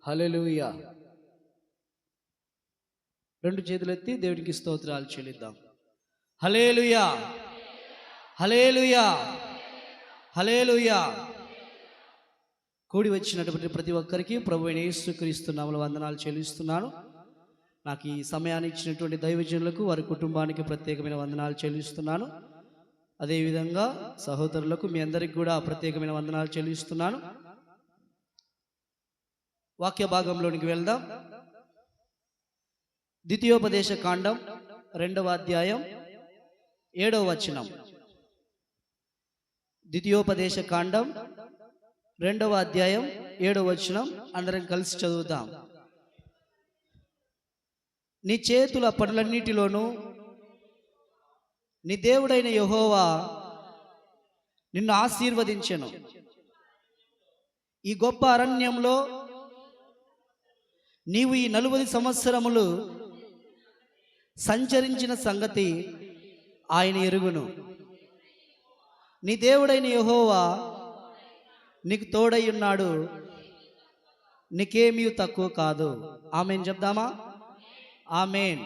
హల్లెలూయా. రెండు చేతులెత్తి దేవునికి స్తోత్రాలు చెల్లిద్దాం. హల్లెలూయా, హల్లెలూయా, హల్లెలూయా. కూడి వచ్చినటువంటి ప్రతి ఒక్కరికి ప్రభువైన యేసుక్రీస్తు నామములో వందనాలు చెల్లిస్తున్నాను. నాకు ఈ సమయాన్ని ఇచ్చినటువంటి దైవజనులకు, వారి కుటుంబానికి ప్రత్యేకమైన వందనాలు చెల్లిస్తున్నాను. అదేవిధంగా సహోదరులకు మీ అందరికి కూడా ప్రత్యేకమైన వందనాలు చెల్లిస్తున్నాను. వాక్య భాగంలోనికి వెళ్దాం. ద్వితీయోపదేశ కాండం 2వ అధ్యాయం 7వ వచనం. ద్వితీయోపదేశ కాండం 2వ అధ్యాయం 7వ వచనం అందరం కలిసి చదువుతాం. నీ చేతుల పనులన్నిటిలోనూ నీ దేవుడైన యెహోవా నిన్ను ఆశీర్వదించెను. ఈ గొప్ప అరణ్యంలో నీవు ఈ 40 సంవత్సరములు సంచరించిన సంగతి ఆయన ఎరుగును. నీ దేవుడైన యెహోవా నీకు తోడై ఉన్నాడు, నీకేమీ తక్కువ కాదు. ఆమేన్ చెప్దామా? ఆమేన్.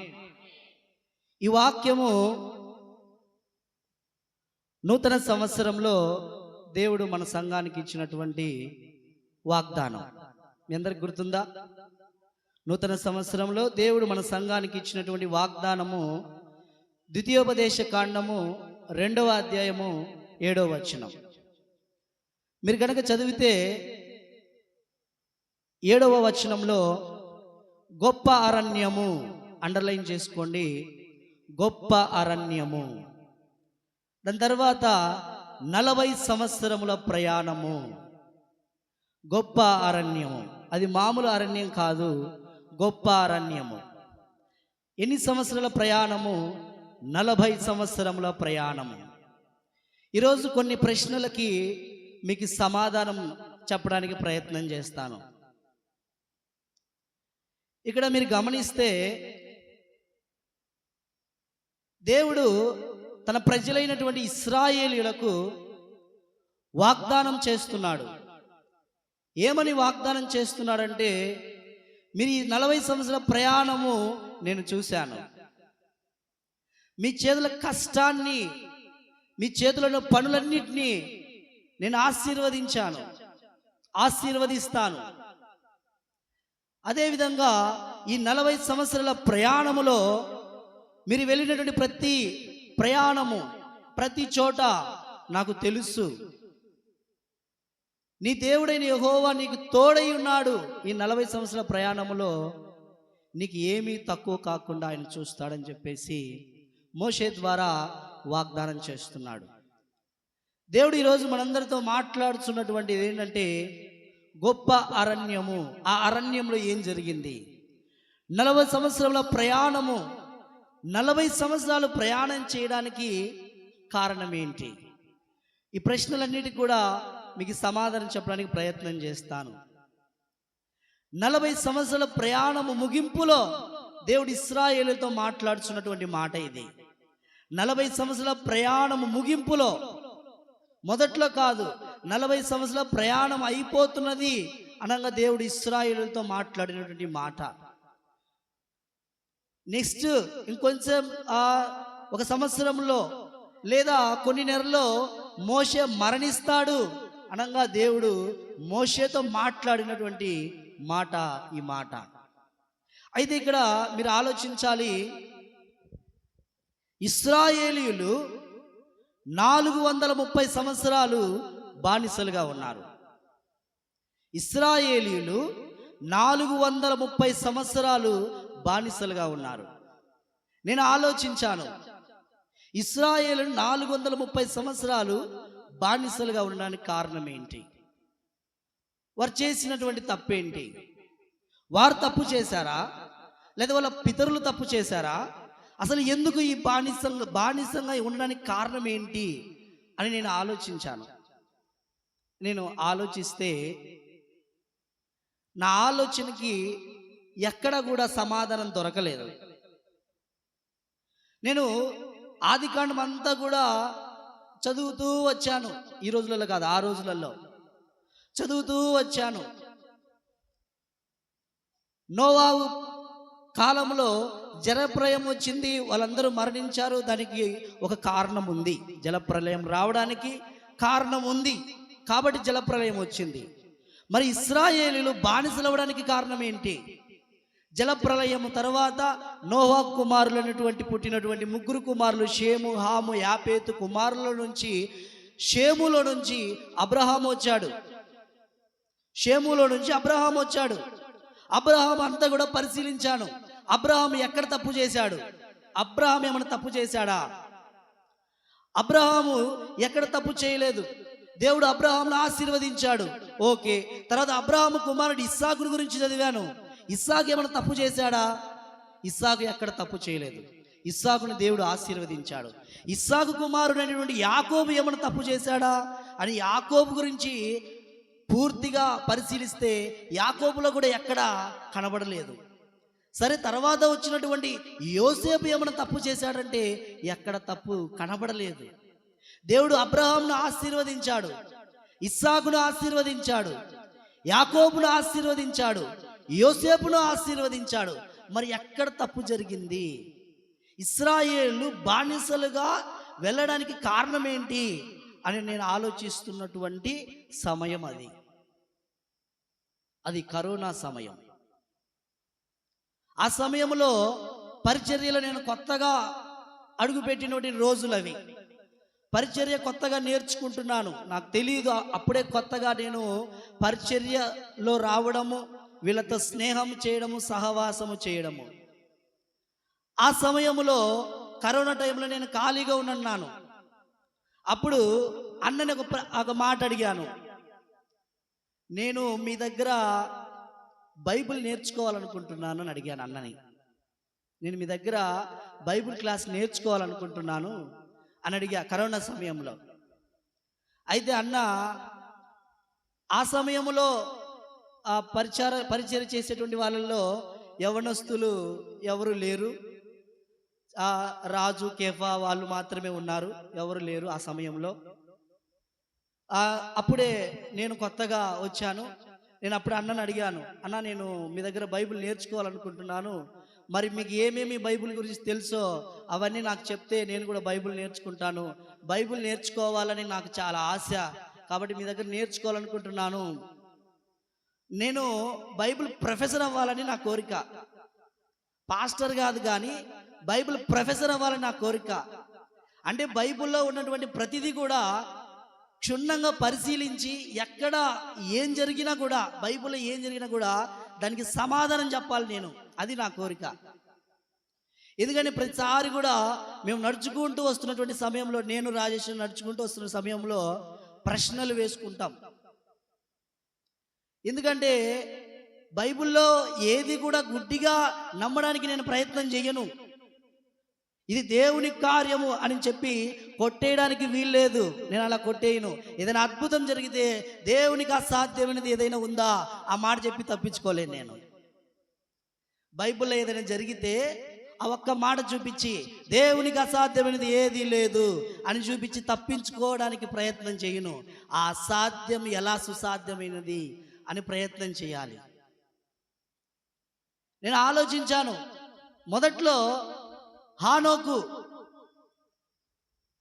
ఈ వాక్యము నూతన సంవత్సరంలో దేవుడు మన సంఘానికి ఇచ్చినటువంటి వాగ్దానం. మీ అందరికి గుర్తుందా? నూతన సంవత్సరంలో దేవుడు మన సంఘానికి ఇచ్చినటువంటి వాగ్దానము ద్వితీయోపదేశ కాండము 2వ అధ్యాయము 7వ వచనం. మీరు కనుక చదివితే 7వ వచనంలో గొప్ప అరణ్యము, అండర్లైన్ చేసుకోండి, గొప్ప అరణ్యము. దాని తర్వాత 40 సంవత్సరముల ప్రయాణము. గొప్ప అరణ్యము, అది మామూలు అరణ్యం కాదు, గొప్ప అరణ్యము. ఎన్ని సంవత్సరాల ప్రయాణము? 40 సంవత్సరముల ప్రయాణము. ఈరోజు కొన్ని ప్రశ్నలకి మీకు సమాధానం చెప్పడానికి ప్రయత్నం చేస్తాను. ఇక్కడ మీరు గమనిస్తే దేవుడు తన ప్రజలైనటువంటి ఇశ్రాయేలీయులకు వాగ్దానం చేస్తున్నాడు. ఏమని వాగ్దానం చేస్తున్నాడంటే, మీరు ఈ 40 సంవత్సరాల ప్రయాణము నేను చూశాను, మీ చేతుల కష్టాన్ని, మీ చేతులలో పనులన్నిటినీ నేను ఆశీర్వదించాను, ఆశీర్వదిస్తాను. అదేవిధంగా ఈ 40 సంవత్సరాల ప్రయాణములో మీరు వెళ్ళినటువంటి ప్రతి ప్రయాణము, ప్రతి చోట నాకు తెలుసు, నీ దేవుడైన యెహోవా నీకు తోడై ఉన్నాడు. ఈ 40 సంవత్సరాల ప్రయాణములో నీకు ఏమీ తక్కువ కాకుండా ఆయన చూస్తాడని చెప్పేసి మోషే ద్వారా వాగ్దానం చేస్తున్నాడు. దేవుడు ఈరోజు మనందరితో మాట్లాడుతున్నటువంటిది ఏంటంటే, గొప్ప అరణ్యము. ఆ అరణ్యంలో ఏం జరిగింది? 40 సంవత్సరాల ప్రయాణము. 40 సంవత్సరాలు ప్రయాణం చేయడానికి కారణం ఏంటి? ఈ ప్రశ్నలన్నిటికీ కూడా మీకు సమాధానం చెప్పడానికి ప్రయత్నం చేస్తాను. 40 సంవత్సరాల ప్రయాణము ముగింపులో దేవుడు ఇశ్రాయేలుతో మాట్లాడుతున్నటువంటి మాట ఇది. 40 సంవత్సరాల ప్రయాణము ముగింపులో, మొదట్లో కాదు, 40 సంవత్సరాల ప్రయాణం అయిపోతున్నది అనగా దేవుడు ఇశ్రాయేలుతో మాట్లాడినటువంటి మాట. నెక్స్ట్ ఇంకొంచెం ఒక సంవత్సరంలో లేదా కొన్ని నెలల్లో మోషే మరణిస్తాడు అనగా దేవుడు మోషేతో మాట్లాడినటువంటి మాట ఈ మాట. అయితే ఇక్కడ మీరు ఆలోచించాలి, ఇశ్రాయేలీయులు 430 సంవత్సరాలు బానిసలుగా ఉన్నారు. ఇశ్రాయేలీయులు 430 సంవత్సరాలు బానిసలుగా ఉన్నారు. నేను ఆలోచించాను, ఇశ్రాయేలు 430 సంవత్సరాలు బానిసలుగా ఉండడానికి కారణం ఏంటి? వారు చేసినటువంటి తప్పేంటి? వారు తప్పు చేశారా, లేదా వాళ్ళ పితరులు తప్పు చేశారా? అసలు ఎందుకు ఈ బానిసంగా ఉండడానికి కారణం ఏంటి అని నేను ఆలోచించాను. నేను ఆలోచిస్తే నా ఆలోచనకి ఎక్కడ కూడా సమాధానం దొరకలేదు. నేను ఆదికాండం అంతా కూడా చదువుతూ వచ్చాను. ఈ రోజులలో కాదు, ఆ రోజులలో చదువుతూ వచ్చాను. నోవాహు కాలంలో జలప్రలయం వచ్చింది, వాళ్ళందరూ మరణించారు. దానికి ఒక కారణం ఉంది, జలప్రలయం రావడానికి కారణం ఉంది కాబట్టి జలప్రలయం వచ్చింది. మరి ఇశ్రాయేలీయులు బానిసలవడానికి కారణం ఏంటి? జలప్రలయం తర్వాత నోవాహు కుమారులైనటువంటి పుట్టినటువంటి ముగ్గురు కుమారులు షేము, హాము, యాపేతు కుమారుల నుంచి షేములో నుంచి అబ్రహాము వచ్చాడు. షేములో నుంచి అబ్రహాం వచ్చాడు. అబ్రహాం అంతా కూడా పరిశీలించాను. అబ్రహాం ఎక్కడ తప్పు చేశాడు? అబ్రహాం ఏమైనా తప్పు చేశాడా? అబ్రహాము ఎక్కడ తప్పు చేయలేదు. దేవుడు అబ్రహాంను ఆశీర్వదించాడు. ఓకే. తర్వాత అబ్రహాము కుమారుడు ఇస్సాకుని గురించి చదివాను. ఇస్సాకు ఏమైనా తప్పు చేశాడా? ఇస్సాకు ఎక్కడ తప్పు చేయలేదు. ఇస్సాకుని దేవుడు ఆశీర్వదించాడు. ఇస్సాకు కుమారుడైనటువంటి యాకోబు ఏమైనా తప్పు చేశాడా అని యాకోబు గురించి పూర్తిగా పరిశీలిస్తే యాకోబులో కూడా ఎక్కడా కనబడలేదు. సరే, తర్వాత వచ్చినటువంటి యోసేపు ఏమైనా తప్పు చేశాడంటే ఎక్కడ తప్పు కనబడలేదు. దేవుడు అబ్రహాంను ఆశీర్వదించాడు, ఇస్సాకును ఆశీర్వదించాడు, యాకోబును ఆశీర్వదించాడు, యోసేపును ఆశీర్వదించాడు. మరి ఎక్కడ తప్పు జరిగింది? ఇశ్రాయేలు బానిసలుగా వెళ్ళడానికి కారణం ఏంటి అని నేను ఆలోచిస్తున్నటువంటి సమయం అది కరోనా సమయం. ఆ సమయంలో పరిచర్యలో నేను కొత్తగా అడుగుపెట్టినటువంటి రోజులు అవి. పరిచర్య కొత్తగా నేర్చుకుంటున్నాను, నాకు తెలియదు. అప్పుడే కొత్తగా నేను పరిచర్యలో రావడము, వీళ్ళతో స్నేహం చేయడము, సహవాసము చేయడము. ఆ సమయంలో కరోనా టైంలో నేను ఖాళీగా ఉన్నాను. అప్పుడు అన్నని ఒక మాట అడిగాను. నేను మీ దగ్గర బైబిల్ నేర్చుకోవాలనుకుంటున్నాను అని అడిగాను అన్నని. నేను మీ దగ్గర బైబిల్ క్లాస్ నేర్చుకోవాలనుకుంటున్నాను అని అడిగా కరోనా సమయంలో. అయితే అన్న ఆ సమయంలో ఆ పరిచర్య చేసేటువంటి వాళ్ళల్లో యవనస్తులు ఎవరు లేరు. రాజు, కేఫా వాళ్ళు మాత్రమే ఉన్నారు, ఎవరు లేరు ఆ సమయంలో. అప్పుడే నేను కొత్తగా వచ్చాను. నేను అప్పుడు అన్నని అడిగాను, అన్న నేను మీ దగ్గర బైబిల్ నేర్చుకోవాలనుకుంటున్నాను, మరి మీకు ఏమేమి బైబిల్ గురించి తెలుసో అవన్నీ నాకు చెప్తే నేను కూడా బైబిల్ నేర్చుకుంటాను. బైబిల్ నేర్చుకోవాలని నాకు చాలా ఆశ, కాబట్టి మీ దగ్గర నేర్చుకోవాలనుకుంటున్నాను. నేను బైబిల్ ప్రొఫెసర్ అవ్వాలని నా కోరిక. పాస్టర్ కాదు కానీ బైబిల్ ప్రొఫెసర్ అవ్వాలని నా కోరిక. అంటే బైబిల్లో ఉన్నటువంటి ప్రతిదీ కూడా క్షుణ్ణంగా పరిశీలించి ఎక్కడ ఏం జరిగినా కూడా, బైబిల్లో ఏం జరిగినా కూడా దానికి సమాధానం చెప్పాలి నేను. అది నా కోరిక. ఎందుకంటే ప్రతిసారి కూడా మేము నడుచుకుంటూ వస్తున్నటువంటి సమయంలో, నేను రాజేష్ నడుచుకుంటూ వస్తున్న సమయంలో ప్రశ్నలు వేసుకుంటాం. ఎందుకంటే బైబిల్లో ఏది కూడా గుడ్డిగా నమ్మడానికి నేను ప్రయత్నం చేయను. ఇది దేవుని కార్యము అని చెప్పి కొట్టేయడానికి వీల్లేదు. నేను అలా కొట్టేయను. ఏదైనా అద్భుతం జరిగితే దేవునికి అసాధ్యమైనది ఏదైనా ఉందా ఆ మాట చెప్పి తప్పించుకోలేను నేను. బైబిల్లో ఏదైనా జరిగితే ఆ ఒక్క మాట చూపించి దేవునికి అసాధ్యమైనది ఏది లేదు అని చూపించి తప్పించుకోవడానికి ప్రయత్నం చేయను. ఆ అసాధ్యం ఎలా సుసాధ్యమైనది అని ప్రయత్నం చేయాలి. నేను ఆలోచించాను. మొదట్లో హానోకు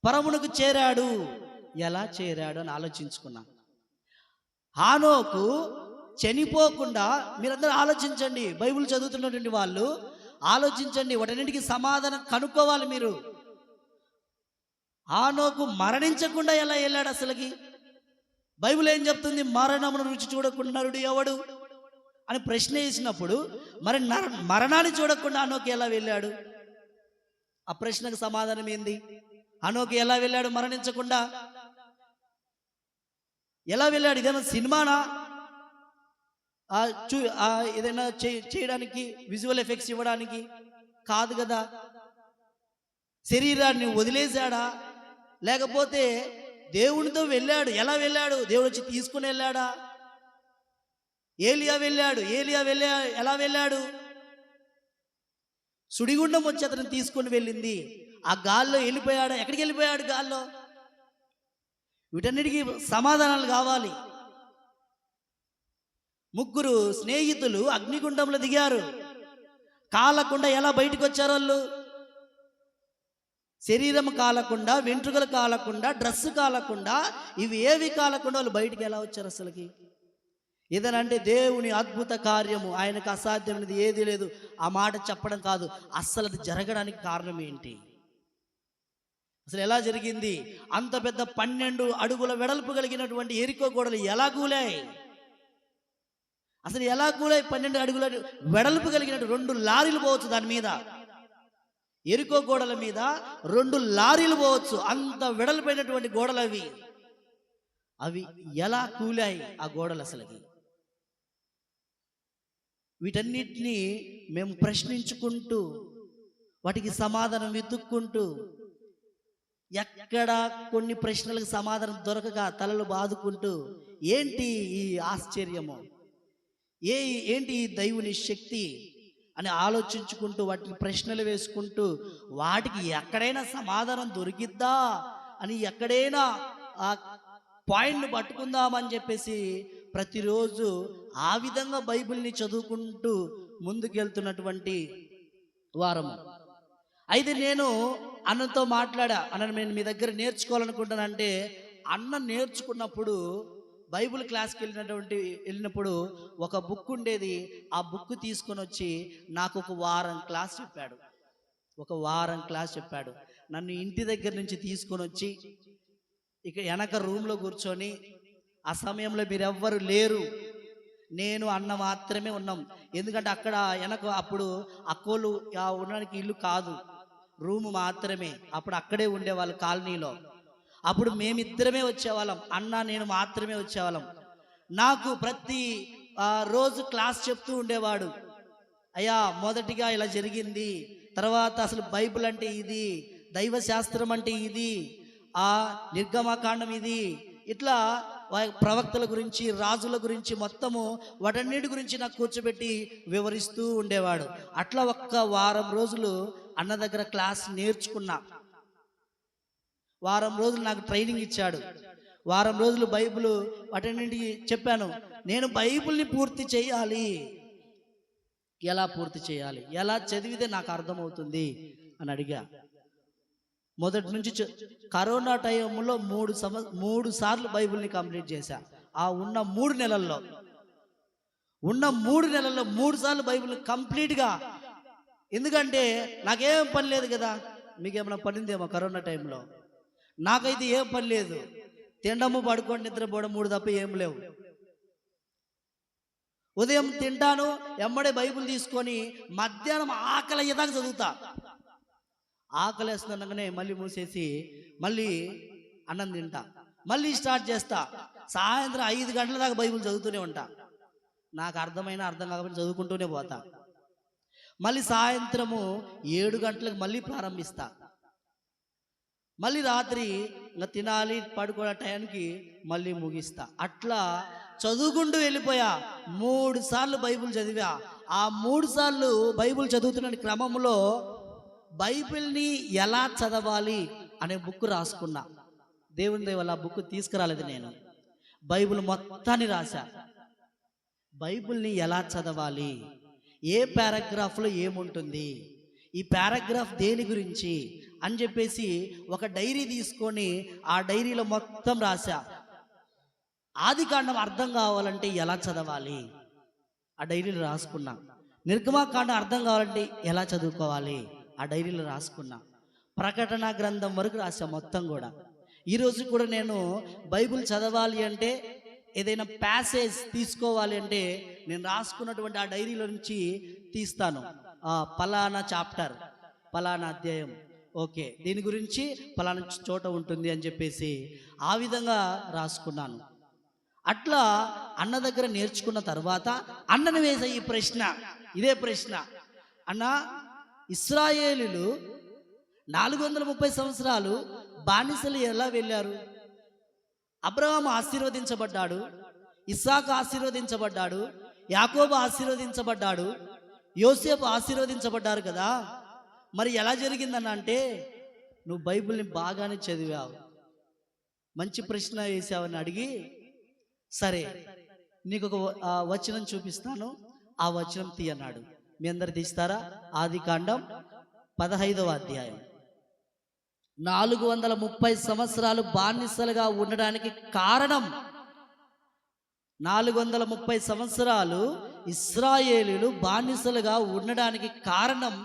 పరమునకు చేరాడు, ఎలా చేరాడు అని ఆలోచించుకున్నా. హానోకు చనిపోకుండా, మీరందరూ ఆలోచించండి, బైబిల్ చదువుతున్నటువంటి వాళ్ళు ఆలోచించండి, వాటన్నిటికీ సమాధానం కనుక్కోవాలి మీరు. హానోకు మరణించకుండా ఎలా వెళ్ళాడు అసలుకి? బైబిల్ ఏం చెప్తుంది? మరణమును రుచి చూడకుండా నరుడు ఎవడు అని ప్రశ్న వేసినప్పుడు, మరి మరణాన్ని చూడకుండా హానోకు ఎలా వెళ్ళాడు? ఆ ప్రశ్నకు సమాధానం ఏంది? హానోకు ఎలా వెళ్ళాడు మరణించకుండా? ఎలా వెళ్ళాడు? ఇదేమో సినిమానా? ఏదైనా చేయడానికి, విజువల్ ఎఫెక్ట్స్ ఇవ్వడానికి కాదు కదా. శరీరాన్ని వదిలేశాడా? లేకపోతే దేవునితో వెళ్ళాడు. ఎలా వెళ్ళాడు? దేవుడు వచ్చి తీసుకుని వెళ్ళాడా? ఏలియా వెళ్ళాడు. ఎలా వెళ్ళాడు? సుడిగుండం వచ్చి అతను తీసుకొని వెళ్ళింది. ఆ గాల్లో వెళ్ళిపోయాడు. ఎక్కడికి వెళ్ళిపోయాడు గాల్లో? వీటన్నిటికీ సమాధానాలు కావాలి. ముగ్గురు స్నేహితులు అగ్నిగుండంలో దిగారు. కాలకుండా ఎలా బయటకు వచ్చారు వాళ్ళు? శరీరం కాలకుండా, వెంట్రుకలు కాలకుండా, డ్రెస్సు కాలకుండా, ఇవి ఏవి కాలకుండా వాళ్ళు బయటికి ఎలా వచ్చారు అసలుకి? ఏదనంటే దేవుని అద్భుత కార్యము, ఆయనకు అసాధ్యమైనది ఏది లేదు. ఆ మాట చెప్పడం కాదు, అస్సలు అది జరగడానికి కారణం ఏంటి? అసలు ఎలా జరిగింది? అంత పెద్ద 12 అడుగుల వెడల్పు కలిగినటువంటి ఎరికో గోడలు ఎలా కూలాయి? అసలు ఎలా కూలాయి? 12 అడుగుల వెడల్పు కలిగినట్టు 2 లారీలు పోవచ్చు దాని మీద. ఎరికో గోడల మీద 2 లారీలు పోవచ్చు, అంత వెడల్పోయినటువంటి గోడలు అవి. అవి ఎలా కూలాయి ఆ గోడలు అసలుకి? వీటన్నిటినీ మేము ప్రశ్నించుకుంటూ, వాటికి సమాధానం వెతుక్కుంటూ, ఎక్కడ కొన్ని ప్రశ్నలకు సమాధానం దొరకక తలలు బాదుకుంటూ, ఏంటి ఈ ఆశ్చర్యము, ఏంటి ఈ దైవుని శక్తి అని ఆలోచించుకుంటూ, వాటిని ప్రశ్నలు వేసుకుంటూ, వాటికి ఎక్కడైనా సమాధానం దొరికిద్దా అని ఎక్కడైనా ఆ పాయింట్ను పట్టుకుందామని చెప్పేసి ప్రతిరోజు ఆ విధంగా బైబిల్ని చదువుకుంటూ ముందుకెళ్తున్నటువంటి వారము. అయితే నేను అన్నతో మాట్లాడా, అన్న నేను మీ దగ్గర నేర్చుకోవాలనుకుంటానంటే, అన్న నేర్చుకున్నప్పుడు బైబిల్ క్లాస్కి వెళ్ళినప్పుడు ఒక బుక్ ఉండేది. ఆ బుక్ తీసుకొని వచ్చి నాకు ఒక వారం క్లాస్ చెప్పాడు. నన్ను ఇంటి దగ్గర నుంచి తీసుకొని వచ్చి ఇక వెనక రూమ్లో కూర్చొని, ఆ సమయంలో మీరెవ్వరు లేరు, నేను అన్న మాత్రమే ఉన్నాం. ఎందుకంటే అక్కడ వెనక అప్పుడు అక్కోళ్ళు ఉండడానికి ఇల్లు కాదు, రూము మాత్రమే. అప్పుడు అక్కడే ఉండేవాళ్ళు కాలనీలో. అప్పుడు మేమిద్దరమే వచ్చేవాళ్ళం, అన్న నేను మాత్రమే వచ్చేవాళ్ళం. నాకు ప్రతి రోజు క్లాస్ చెప్తూ ఉండేవాడు. అయ్యా, మొదటిగా ఇలా జరిగింది, తర్వాత అసలు బైబిల్ అంటే ఇది, దైవ శాస్త్రం అంటే ఇది, నిర్గమకాండం ఇది, ఇట్లా ప్రవక్తల గురించి, రాజుల గురించి, మొత్తము వాటన్నిటి గురించి నాకు కూర్చోబెట్టి వివరిస్తూ ఉండేవాడు. అట్లా ఒక్క వారం రోజులు అన్న దగ్గర క్లాస్ నేర్చుకున్నా. వారం రోజులు నాకు ట్రైనింగ్ ఇచ్చాడు. వారం రోజులు బైబిల్ వాటన్నింటికి చెప్పాను. నేను బైబిల్ని పూర్తి చేయాలి, ఎలా పూర్తి చేయాలి, ఎలా చదివితే నాకు అర్థమవుతుంది అని అడిగా. మొదటి నుంచి కరోనా టైంలో 3 సార్లు బైబిల్ని కంప్లీట్ చేశా. ఆ ఉన్న 3 నెలల్లో 3 సార్లు బైబిల్ కంప్లీట్గా. ఎందుకంటే నాకేం పని లేదు కదా, మీకేమైనా పనిందేమో కరోనా టైంలో? నాకైతే ఏం పని లేదు, తినడము, పడుకోండి, నిద్రపోవడం, 3 తప్ప ఏం లేవు. ఉదయం తింటాను, ఎమ్మడే బైబిల్ తీసుకొని మధ్యాహ్నం ఆకలి అయ్యేదాకా చదువుతా. ఆకలి వేస్తుండగానే మళ్ళీ మూసేసి మళ్ళీ అన్నం తింటా, మళ్ళీ స్టార్ట్ చేస్తా. సాయంత్రం 5 గంటల దాకా బైబిల్ చదువుతూనే ఉంటా. నాకు అర్థం కాకపోతే చదువుకుంటూనే పోతా. మళ్ళీ సాయంత్రము 7 గంటలకు మళ్ళీ ప్రారంభిస్తా. మళ్ళీ రాత్రి ఇంకా తినాలి, పడుకోవడం టైంకి మళ్ళీ ముగిస్తా. అట్లా చదువుకుంటూ వెళ్ళిపోయా. 3 సార్లు బైబిల్ చదివా. ఆ 3 సార్లు బైబిల్ చదువుతున్న క్రమంలో బైబిల్ని ఎలా చదవాలి అనే బుక్ రాసుకున్నా. దేవుని దయ వల్ల ఆ బుక్ తీసుకురాలేదు నేను, బైబిల్ మొత్తాన్ని రాశా. బైబిల్ని ఎలా చదవాలి, ఏ పారాగ్రాఫ్లో ఏముంటుంది, ఈ పారాగ్రాఫ్ దేని గురించి అని చెప్పేసి ఒక డైరీ తీసుకొని ఆ డైరీలో మొత్తం రాశా. ఆదికాండం అర్థం కావాలంటే ఎలా చదవాలి ఆ డైరీలో రాసుకున్నా. నిర్గమకాండం అర్థం కావాలంటే ఎలా చదువుకోవాలి ఆ డైరీలో రాసుకున్నా. ప్రకటన గ్రంథం వరకు రాసా మొత్తం కూడా. ఈరోజు కూడా నేను బైబిల్ చదవాలి అంటే, ఏదైనా ప్యాసేజ్ తీసుకోవాలి అంటే నేను రాసుకున్నటువంటి ఆ డైరీలో నుంచి తీస్తాను. పలానా చాప్టర్, పలానా అధ్యాయం, ఓకే దీని గురించి పలానా చోట ఉంటుంది అని చెప్పేసి ఆ విధంగా రాసుకున్నాను. అట్లా అన్న దగ్గర నేర్చుకున్న తర్వాత అన్నను వేసే ఈ ప్రశ్న, ఇదే ప్రశ్న, అన్న ఇశ్రాయేలీలు 430 సంవత్సరాలు బానిసలు ఎలా వెళ్ళారు? అబ్రహాము ఆశీర్వదించబడ్డాడు, ఇస్సాకు ఆశీర్వదించబడ్డాడు, యాకోబు ఆశీర్వదించబడ్డాడు, యోసేపు ఆశీర్వదించబడ్డారు కదా, మరి ఎలా జరిగిందని అంటే, నువ్వు బైబిల్ని బాగానే చదివావు, మంచి ప్రశ్న వేసావని అడిగి, సరే నీకు ఒక వచనం చూపిస్తాను, ఆ వచనం తీయన్నాడు. మీ అందరు తీస్తారా? ఆదికాండం 15వ అధ్యాయం. 430 సంవత్సరాలు బానిసలుగా ఉండడానికి కారణం, 430 సంవత్సరాలు ఇశ్రాయేలీయులు బానిసలుగా ఉండడానికి కారణం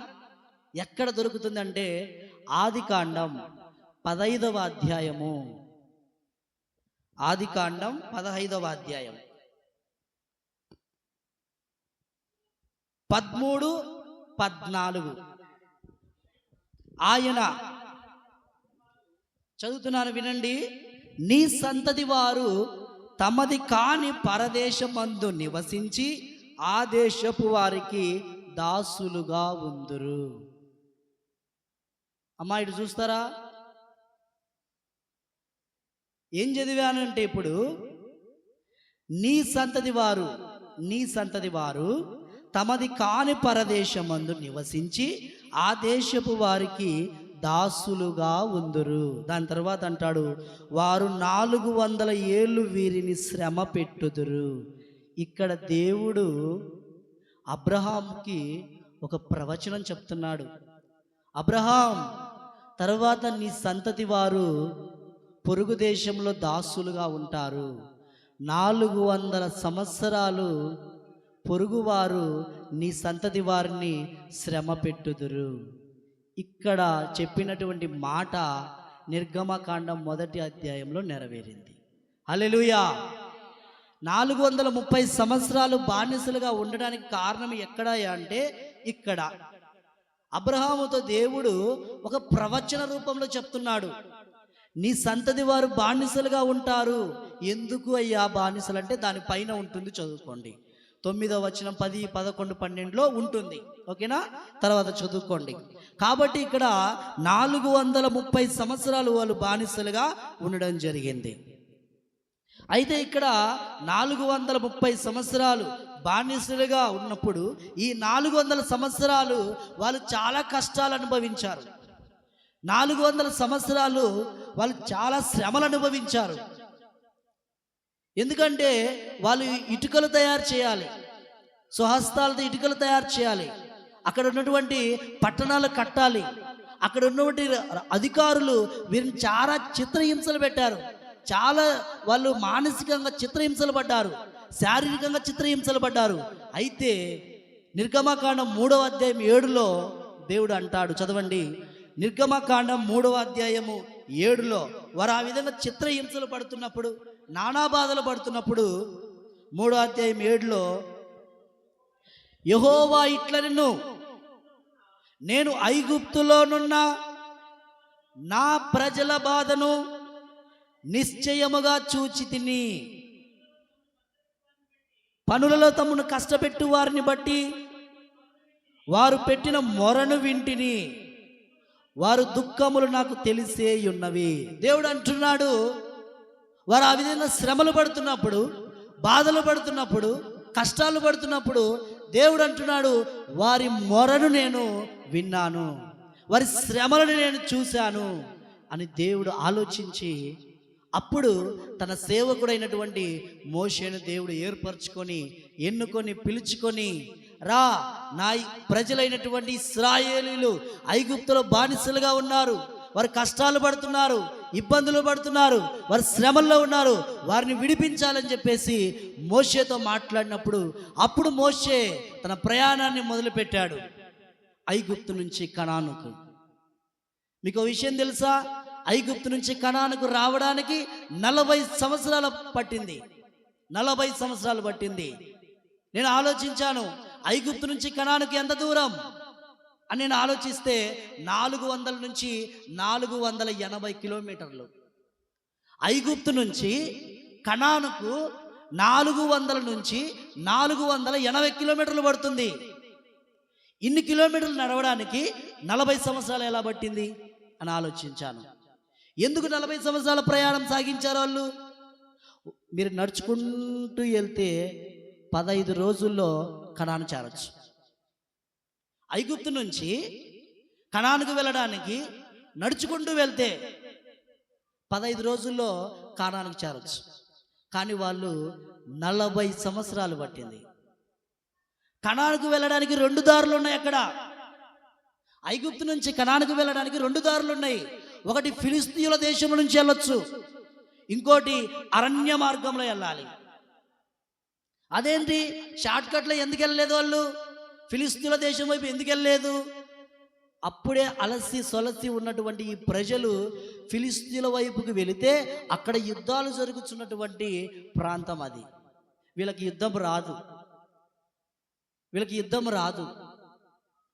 ఎక్కడ దొరుకుతుందంటే ఆదికాండం 15వ అధ్యాయము. ఆదికాండం 15వ అధ్యాయం 13, 14. ఆయన, చదువుతున్నాను వినండి, నీ సంతతి వారు తమది కాని పరదేశమందు నివసించి ఆ దేశపు వారికి దాసులుగా ఉందురు. అమ్మా ఇటు చూస్తారా? ఏం చదివానంటే ఇప్పుడు నీ సంతతి వారు తమది కాని పరదేశమందు నివసించి ఆ దేశపు వారికి దాసులుగా ఉందురు. దాని తర్వాత అంటాడు, వారు 400 ఏళ్ళు వీరిని శ్రమ పెట్టుదురు. ఇక్కడ దేవుడు అబ్రహాంకి ఒక ప్రవచనం చెప్తున్నాడు. అబ్రహాం, తర్వాత నీ సంతతి వారు పొరుగు దేశంలో దాసులుగా ఉంటారు. 400 సంవత్సరాలు పొరుగువారు నీ సంతతి వారిని శ్రమ పెట్టుదురు. ఇక్కడ చెప్పినటువంటి మాట నిర్గమకాండం 1వ అధ్యాయంలో నెరవేరింది. హల్లెలూయా. 430 సంవత్సరాలు బానిసలుగా ఉండడానికి కారణం ఎక్కడ అంటే ఇక్కడ అబ్రహాముతో దేవుడు ఒక ప్రవచన రూపంలో చెప్తున్నాడు, నీ సంతతి వారు బానిసలుగా ఉంటారు. ఎందుకు అయ్యా బానిసలు అంటే దానిపైన ఉంటుంది, చదువుకోండి. 9వ వచనం 10, 11, 12లో ఉంటుంది. ఓకేనా? తర్వాత చదువుకోండి. కాబట్టి ఇక్కడ 430 సంవత్సరాలు వాళ్ళు బానిసలుగా ఉండడం జరిగింది. అయితే ఇక్కడ 430 సంవత్సరాలు బానిసలుగా ఉన్నప్పుడు ఈ 400 సంవత్సరాలు వాళ్ళు చాలా కష్టాలు అనుభవించారు. 400 సంవత్సరాలు వాళ్ళు చాలా శ్రమలు అనుభవించారు. ఎందుకంటే వాళ్ళు ఇటుకలు తయారు చేయాలి, స్వహస్తాలతో ఇటుకలు తయారు చేయాలి, అక్కడ ఉన్నటువంటి పట్టణాలు కట్టాలి. అక్కడ ఉన్నటువంటి అధికారులు వీరిని చాలా చిత్రహింసలు పెట్టారు. చాలా వాళ్ళు మానసికంగా చిత్రహింసలు పడ్డారు, శారీరకంగా చిత్రహింసలు పడ్డారు. అయితే నిర్గమకాండం 3వ అధ్యాయం 7లో దేవుడు అంటాడు, చదవండి. నిర్గమకాండం 3వ అధ్యాయము 7లో వారు ఆ విధంగా చిత్రహింసలు పడుతున్నప్పుడు, నానా బాధలు పడుతున్నప్పుడు 3వ అధ్యాయం 7లో యెహోవా ఇట్లనెను, నేను ఐగుప్తులోనున్న నా ప్రజల బాధను నిశ్చయముగా చూచితిని. పనులలో తమను కష్టపెట్టు వారిని బట్టి వారు పెట్టిన మొరను వింటిని, వారు దుఃఖములు నాకు తెలిసే ఉన్నవి. దేవుడు అంటున్నాడు, వారు ఆ విధంగా శ్రమలు పడుతున్నప్పుడు, బాధలు పడుతున్నప్పుడు, కష్టాలు పడుతున్నప్పుడు దేవుడు అంటున్నాడు, వారి మొరను నేను విన్నాను, వారి శ్రమలను నేను చూశాను అని దేవుడు ఆలోచించి అప్పుడు తన సేవకుడైనటువంటి మోషేను దేవుడు ఏర్పరచుకొని ఎన్నుకొని పిలుచుకొని, రా, నా ప్రజలైనటువంటి ఇశ్రాయేలీయులు ఐగుప్తులో బానిసలుగా ఉన్నారు, వారు కష్టాలు పడుతున్నారు, ఇబ్బందులు పడుతున్నారు, వారు శ్రమల్లో ఉన్నారు, వారిని విడిపించాలని చెప్పేసి మోషేతో మాట్లాడినప్పుడు అప్పుడు మోషే తన ప్రయాణాన్ని మొదలుపెట్టాడు ఐగుప్తు నుంచి కనానుకు. మీకు విషయం తెలుసా? ఐగుప్తు నుంచి కనానుకు రావడానికి 40 సంవత్సరాలు పట్టింది. 40 సంవత్సరాలు పట్టింది. నేను ఆలోచించాను, ఐగుప్తు నుంచి కనానుకు ఎంత దూరం అని నేను ఆలోచిస్తే 400 నుంచి 480 కిలోమీటర్లు. ఐగుప్తు నుంచి కనానుకు 400 నుంచి 480 కిలోమీటర్లు పడుతుంది. ఇన్ని కిలోమీటర్లు నడవడానికి 40 సంవత్సరాలు ఎలా పట్టింది అని ఆలోచించాను. ఎందుకు 40 సంవత్సరాల ప్రయాణం సాగించారు వాళ్ళు? మీరు నడుచుకుంటూ వెళ్తే 15 రోజుల్లో కనాను చేరొచ్చు. ఐగుప్తు నుంచి కనానుకు వెళ్ళడానికి నడుచుకుంటూ వెళ్తే 15 రోజుల్లో కనానుకు చేరొచ్చు. కానీ వాళ్ళు 40 సంవత్సరాలు పట్టింది. కనానుకు వెళ్ళడానికి 2 దారులు ఉన్నాయి. అక్కడ ఐగుప్తు నుంచి కనానుకు వెళ్ళడానికి 2 దారులు ఉన్నాయి. ఒకటి ఫిలిస్తీయుల దేశం నుంచి వెళ్ళొచ్చు, ఇంకోటి అరణ్య మార్గంలో వెళ్ళాలి. అదేంటి షార్ట్ కట్లో ఎందుకు వెళ్ళలేదు వాళ్ళు? ఫిలిస్తీయుల దేశం వైపు ఎందుకు వెళ్ళలేదు? అప్పుడే అలసి సొలసి ఉన్నటువంటి ఈ ప్రజలు ఫిలిస్తీయుల వైపుకి వెళితే అక్కడ యుద్ధాలు జరుగుతున్నటువంటి ప్రాంతం అది. వీళ్ళకి యుద్ధం రాదు,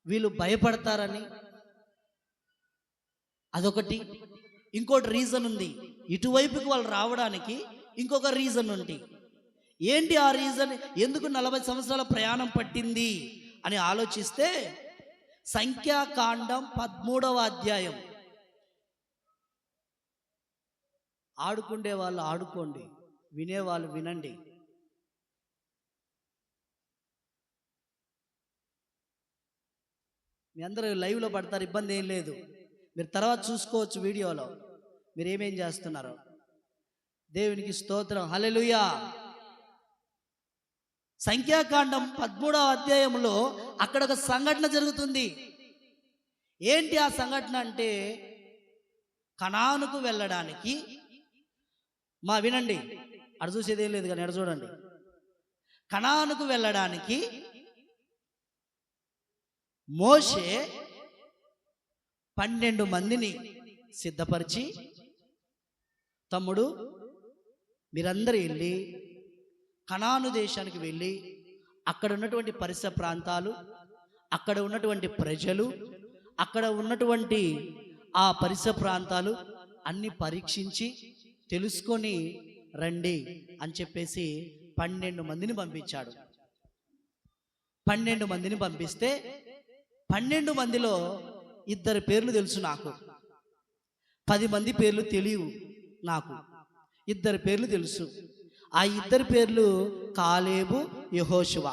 వీళ్ళు భయపడతారని అదొకటి. ఇంకోటి రీజన్ ఉంది, ఇటువైపుకి వాళ్ళు రావడానికి ఇంకొక రీజన్ ఉంది. ఏంటి ఆ రీజన్? ఎందుకు 40 సంవత్సరాల ప్రయాణం పట్టింది అని ఆలోచిస్తే సంఖ్యాకాండం 13వ అధ్యాయం. ఆడుకుండే వాళ్ళు ఆడుకోండి, వినేవాళ్ళు వినండి. మీ అందరూ లైవ్లో పడతారు, ఇబ్బంది ఏం లేదు. మీరు తర్వాత చూసుకోవచ్చు వీడియోలో మీరు ఏమేం చేస్తున్నారో. దేవునికి స్తోత్రం, హల్లెలూయా. సంఖ్యాకాండం 13వ అధ్యాయంలో అక్కడ ఒక సంఘటన జరుగుతుంది. ఏంటి ఆ సంఘటన అంటే, కనానుకు వెళ్ళడానికి వినండి, అడ చూసేది ఏం లేదు కానీ ఎడ చూడండి. కనానుకు వెళ్ళడానికి మోషే 12 మందిని సిద్ధపరిచి, తమ్ముడు మీరందరూ వెళ్ళి కనాను దేశానికి వెళ్ళి అక్కడ ఉన్నటువంటి పరిసర ప్రాంతాలు, అక్కడ ఉన్నటువంటి ప్రజలు, అక్కడ ఉన్నటువంటి ఆ పరిసర ప్రాంతాలు అన్ని పరీక్షించి తెలుసుకొని రండి అని చెప్పేసి 12 మందిని పంపించాడు. 12 మందిని పంపిస్తే 12 మందిలో 2 పేర్లు తెలుసు నాకు, 10 మంది పేర్లు తెలియవు నాకు. 2 పేర్లు తెలుసు. ఆ 2 పేర్లు కాలేబు, యెహోషువ.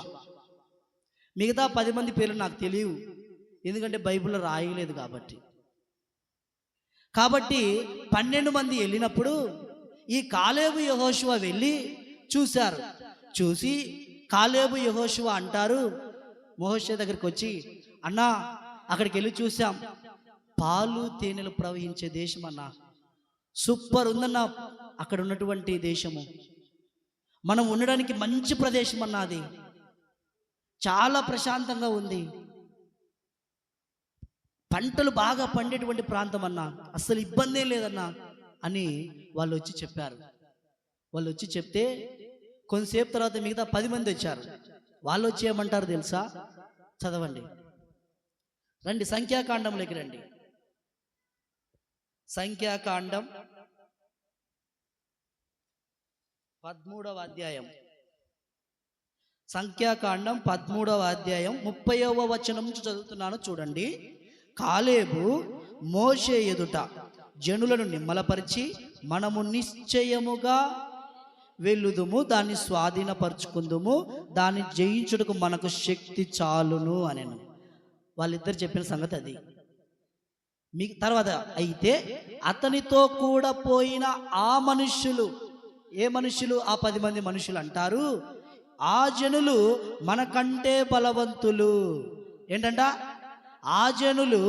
మిగతా 10 మంది పేర్లు నాకు తెలియవు, ఎందుకంటే బైబిల్లో రాయలేదు కాబట్టి 12 మంది వెళ్ళినప్పుడు ఈ కాలేబు యెహోషువ వెళ్ళి చూశారు. చూసి కాలేబు యెహోషువ అంటారు మోషే దగ్గరికి వచ్చి, అన్నా అక్కడికి వెళ్ళి చూసాం, పాలు తేనెలు ప్రవహించే దేశం అన్నా, సూపర్ ఉందన్నా అక్కడ ఉన్నటువంటి దేశము, మనం ఉండడానికి మంచి ప్రదేశం అన్నా, అది చాలా ప్రశాంతంగా ఉంది, పంటలు బాగా పండేటువంటి ప్రాంతం అన్నా, అసలు ఇబ్బంది లేదన్నా అని వాళ్ళు వచ్చి చెప్పారు. వాళ్ళు వచ్చి చెప్తే కొంతసేపు తర్వాత మిగతా 10 మంది వచ్చారు. వాళ్ళు వచ్చి ఏమంటారు తెలుసా? చదవండి, రండి, సంఖ్యాకాండంలోకి రండి. సంఖ్యాకాండం 13వ అధ్యాయం. సంఖ్యాకాండం 13వ అధ్యాయం 30వ వచనం నుంచి చదువుతున్నాను, చూడండి. కాలేబు మోషే ఎదుట జనులను నిమ్మలపరిచి, మనము నిశ్చయముగా వెళ్ళుదుము, దాన్ని స్వాధీనపరచుకుందుము, దాన్ని జయించుటకు మనకు శక్తి చాలును అనెను. వాళ్ళిద్దరు చెప్పిన సంగతి అది. మీ తర్వాత అయితే అతనితో కూడా పోయిన ఆ మనుష్యులు, ఏ మనుషులు? ఆ 10 మంది మనుషులు అంటారు, ఆ జనులు మనకంటే బలవంతులు. ఏంటంట? ఆ జనులు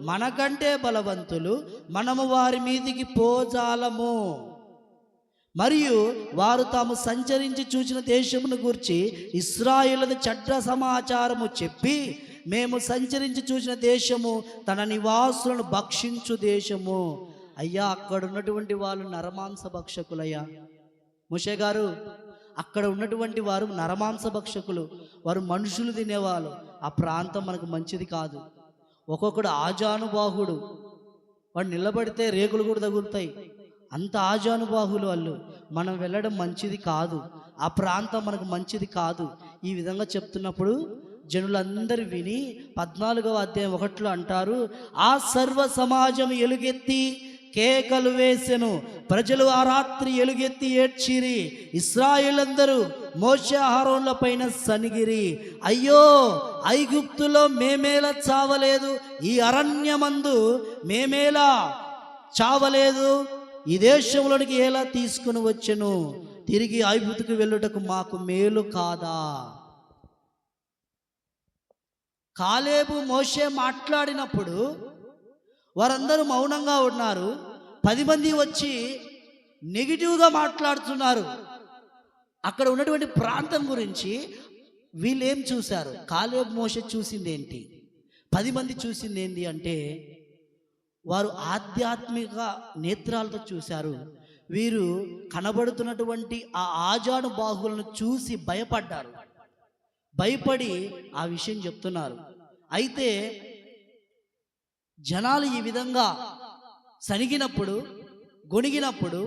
మనకంటే బలవంతులు, మనము వారి మీదికి పోజాలము. మరియు వారు తాము సంచరించి చూసిన దేశమును గూర్చి ఇశ్రాయేలుల చెడ్డ సమాచారము చెప్పి, మేము సంచరించి చూసిన దేశము తన నివాసులను భక్షించు దేశము. అయ్యా, అక్కడ ఉన్నటువంటి వాళ్ళు నరమాంస భక్షకులయ్యా. మోషే గారు, అక్కడ ఉన్నటువంటి వారు నరమాంస భక్షకులు, వారు మనుషులు తినేవాళ్ళు. ఆ ప్రాంతం మనకు మంచిది కాదు. ఒక్కొక్కడు ఆజానుబాహుడు, వాడు నిలబడితే రేకులు కూడా తగులుతాయి, అంత ఆజానుబాహులు వాళ్ళు. మనం వెళ్ళడం మంచిది కాదు, ఆ ప్రాంతం మనకు మంచిది కాదు. ఈ విధంగా చెప్తున్నప్పుడు జనులందరూ విని 14వ అధ్యాయం 1లో అంటారు, ఆ సర్వ సమాజం ఎలుగెత్తి కేకలు వేసెను, ప్రజలు ఆ రాత్రి ఎలుగెత్తి ఏడ్చిరి, ఇశ్రాయేలందరూ మోషే అహరోన్ల పైన సనిగిరి, అయ్యో ఐగుప్తులో మేమేలా చావలేదు, ఈ అరణ్యమందు మేమేలా చావలేదు, ఈ దేశంలోనికి ఎలా తీసుకుని వచ్చెను, తిరిగి ఐగుప్తుకు వెళ్ళుటకు మాకు మేలు కాదా? కాలేబు మోషే మాట్లాడినప్పుడు వారందరూ మౌనంగా ఉన్నారు. 10 మంది వచ్చి నెగిటివ్గా మాట్లాడుతున్నారు. అక్కడ ఉన్నటువంటి ప్రాంతం గురించి వీళ్ళు ఏం చూశారు? కాలేబు మోషే చూసింది ఏంటి? 10 మంది చూసింది ఏంటి అంటే, వారు ఆధ్యాత్మిక నేత్రాలతో చూశారు. వీరు కనబడుతున్నటువంటి ఆ ఆజాను బాహువులను చూసి భయపడ్డారు. భయపడి ఆ విషయం చెప్తున్నారు. అయితే జనాలు ఈ విధంగా సనిగినప్పుడు, గొణిగినప్పుడు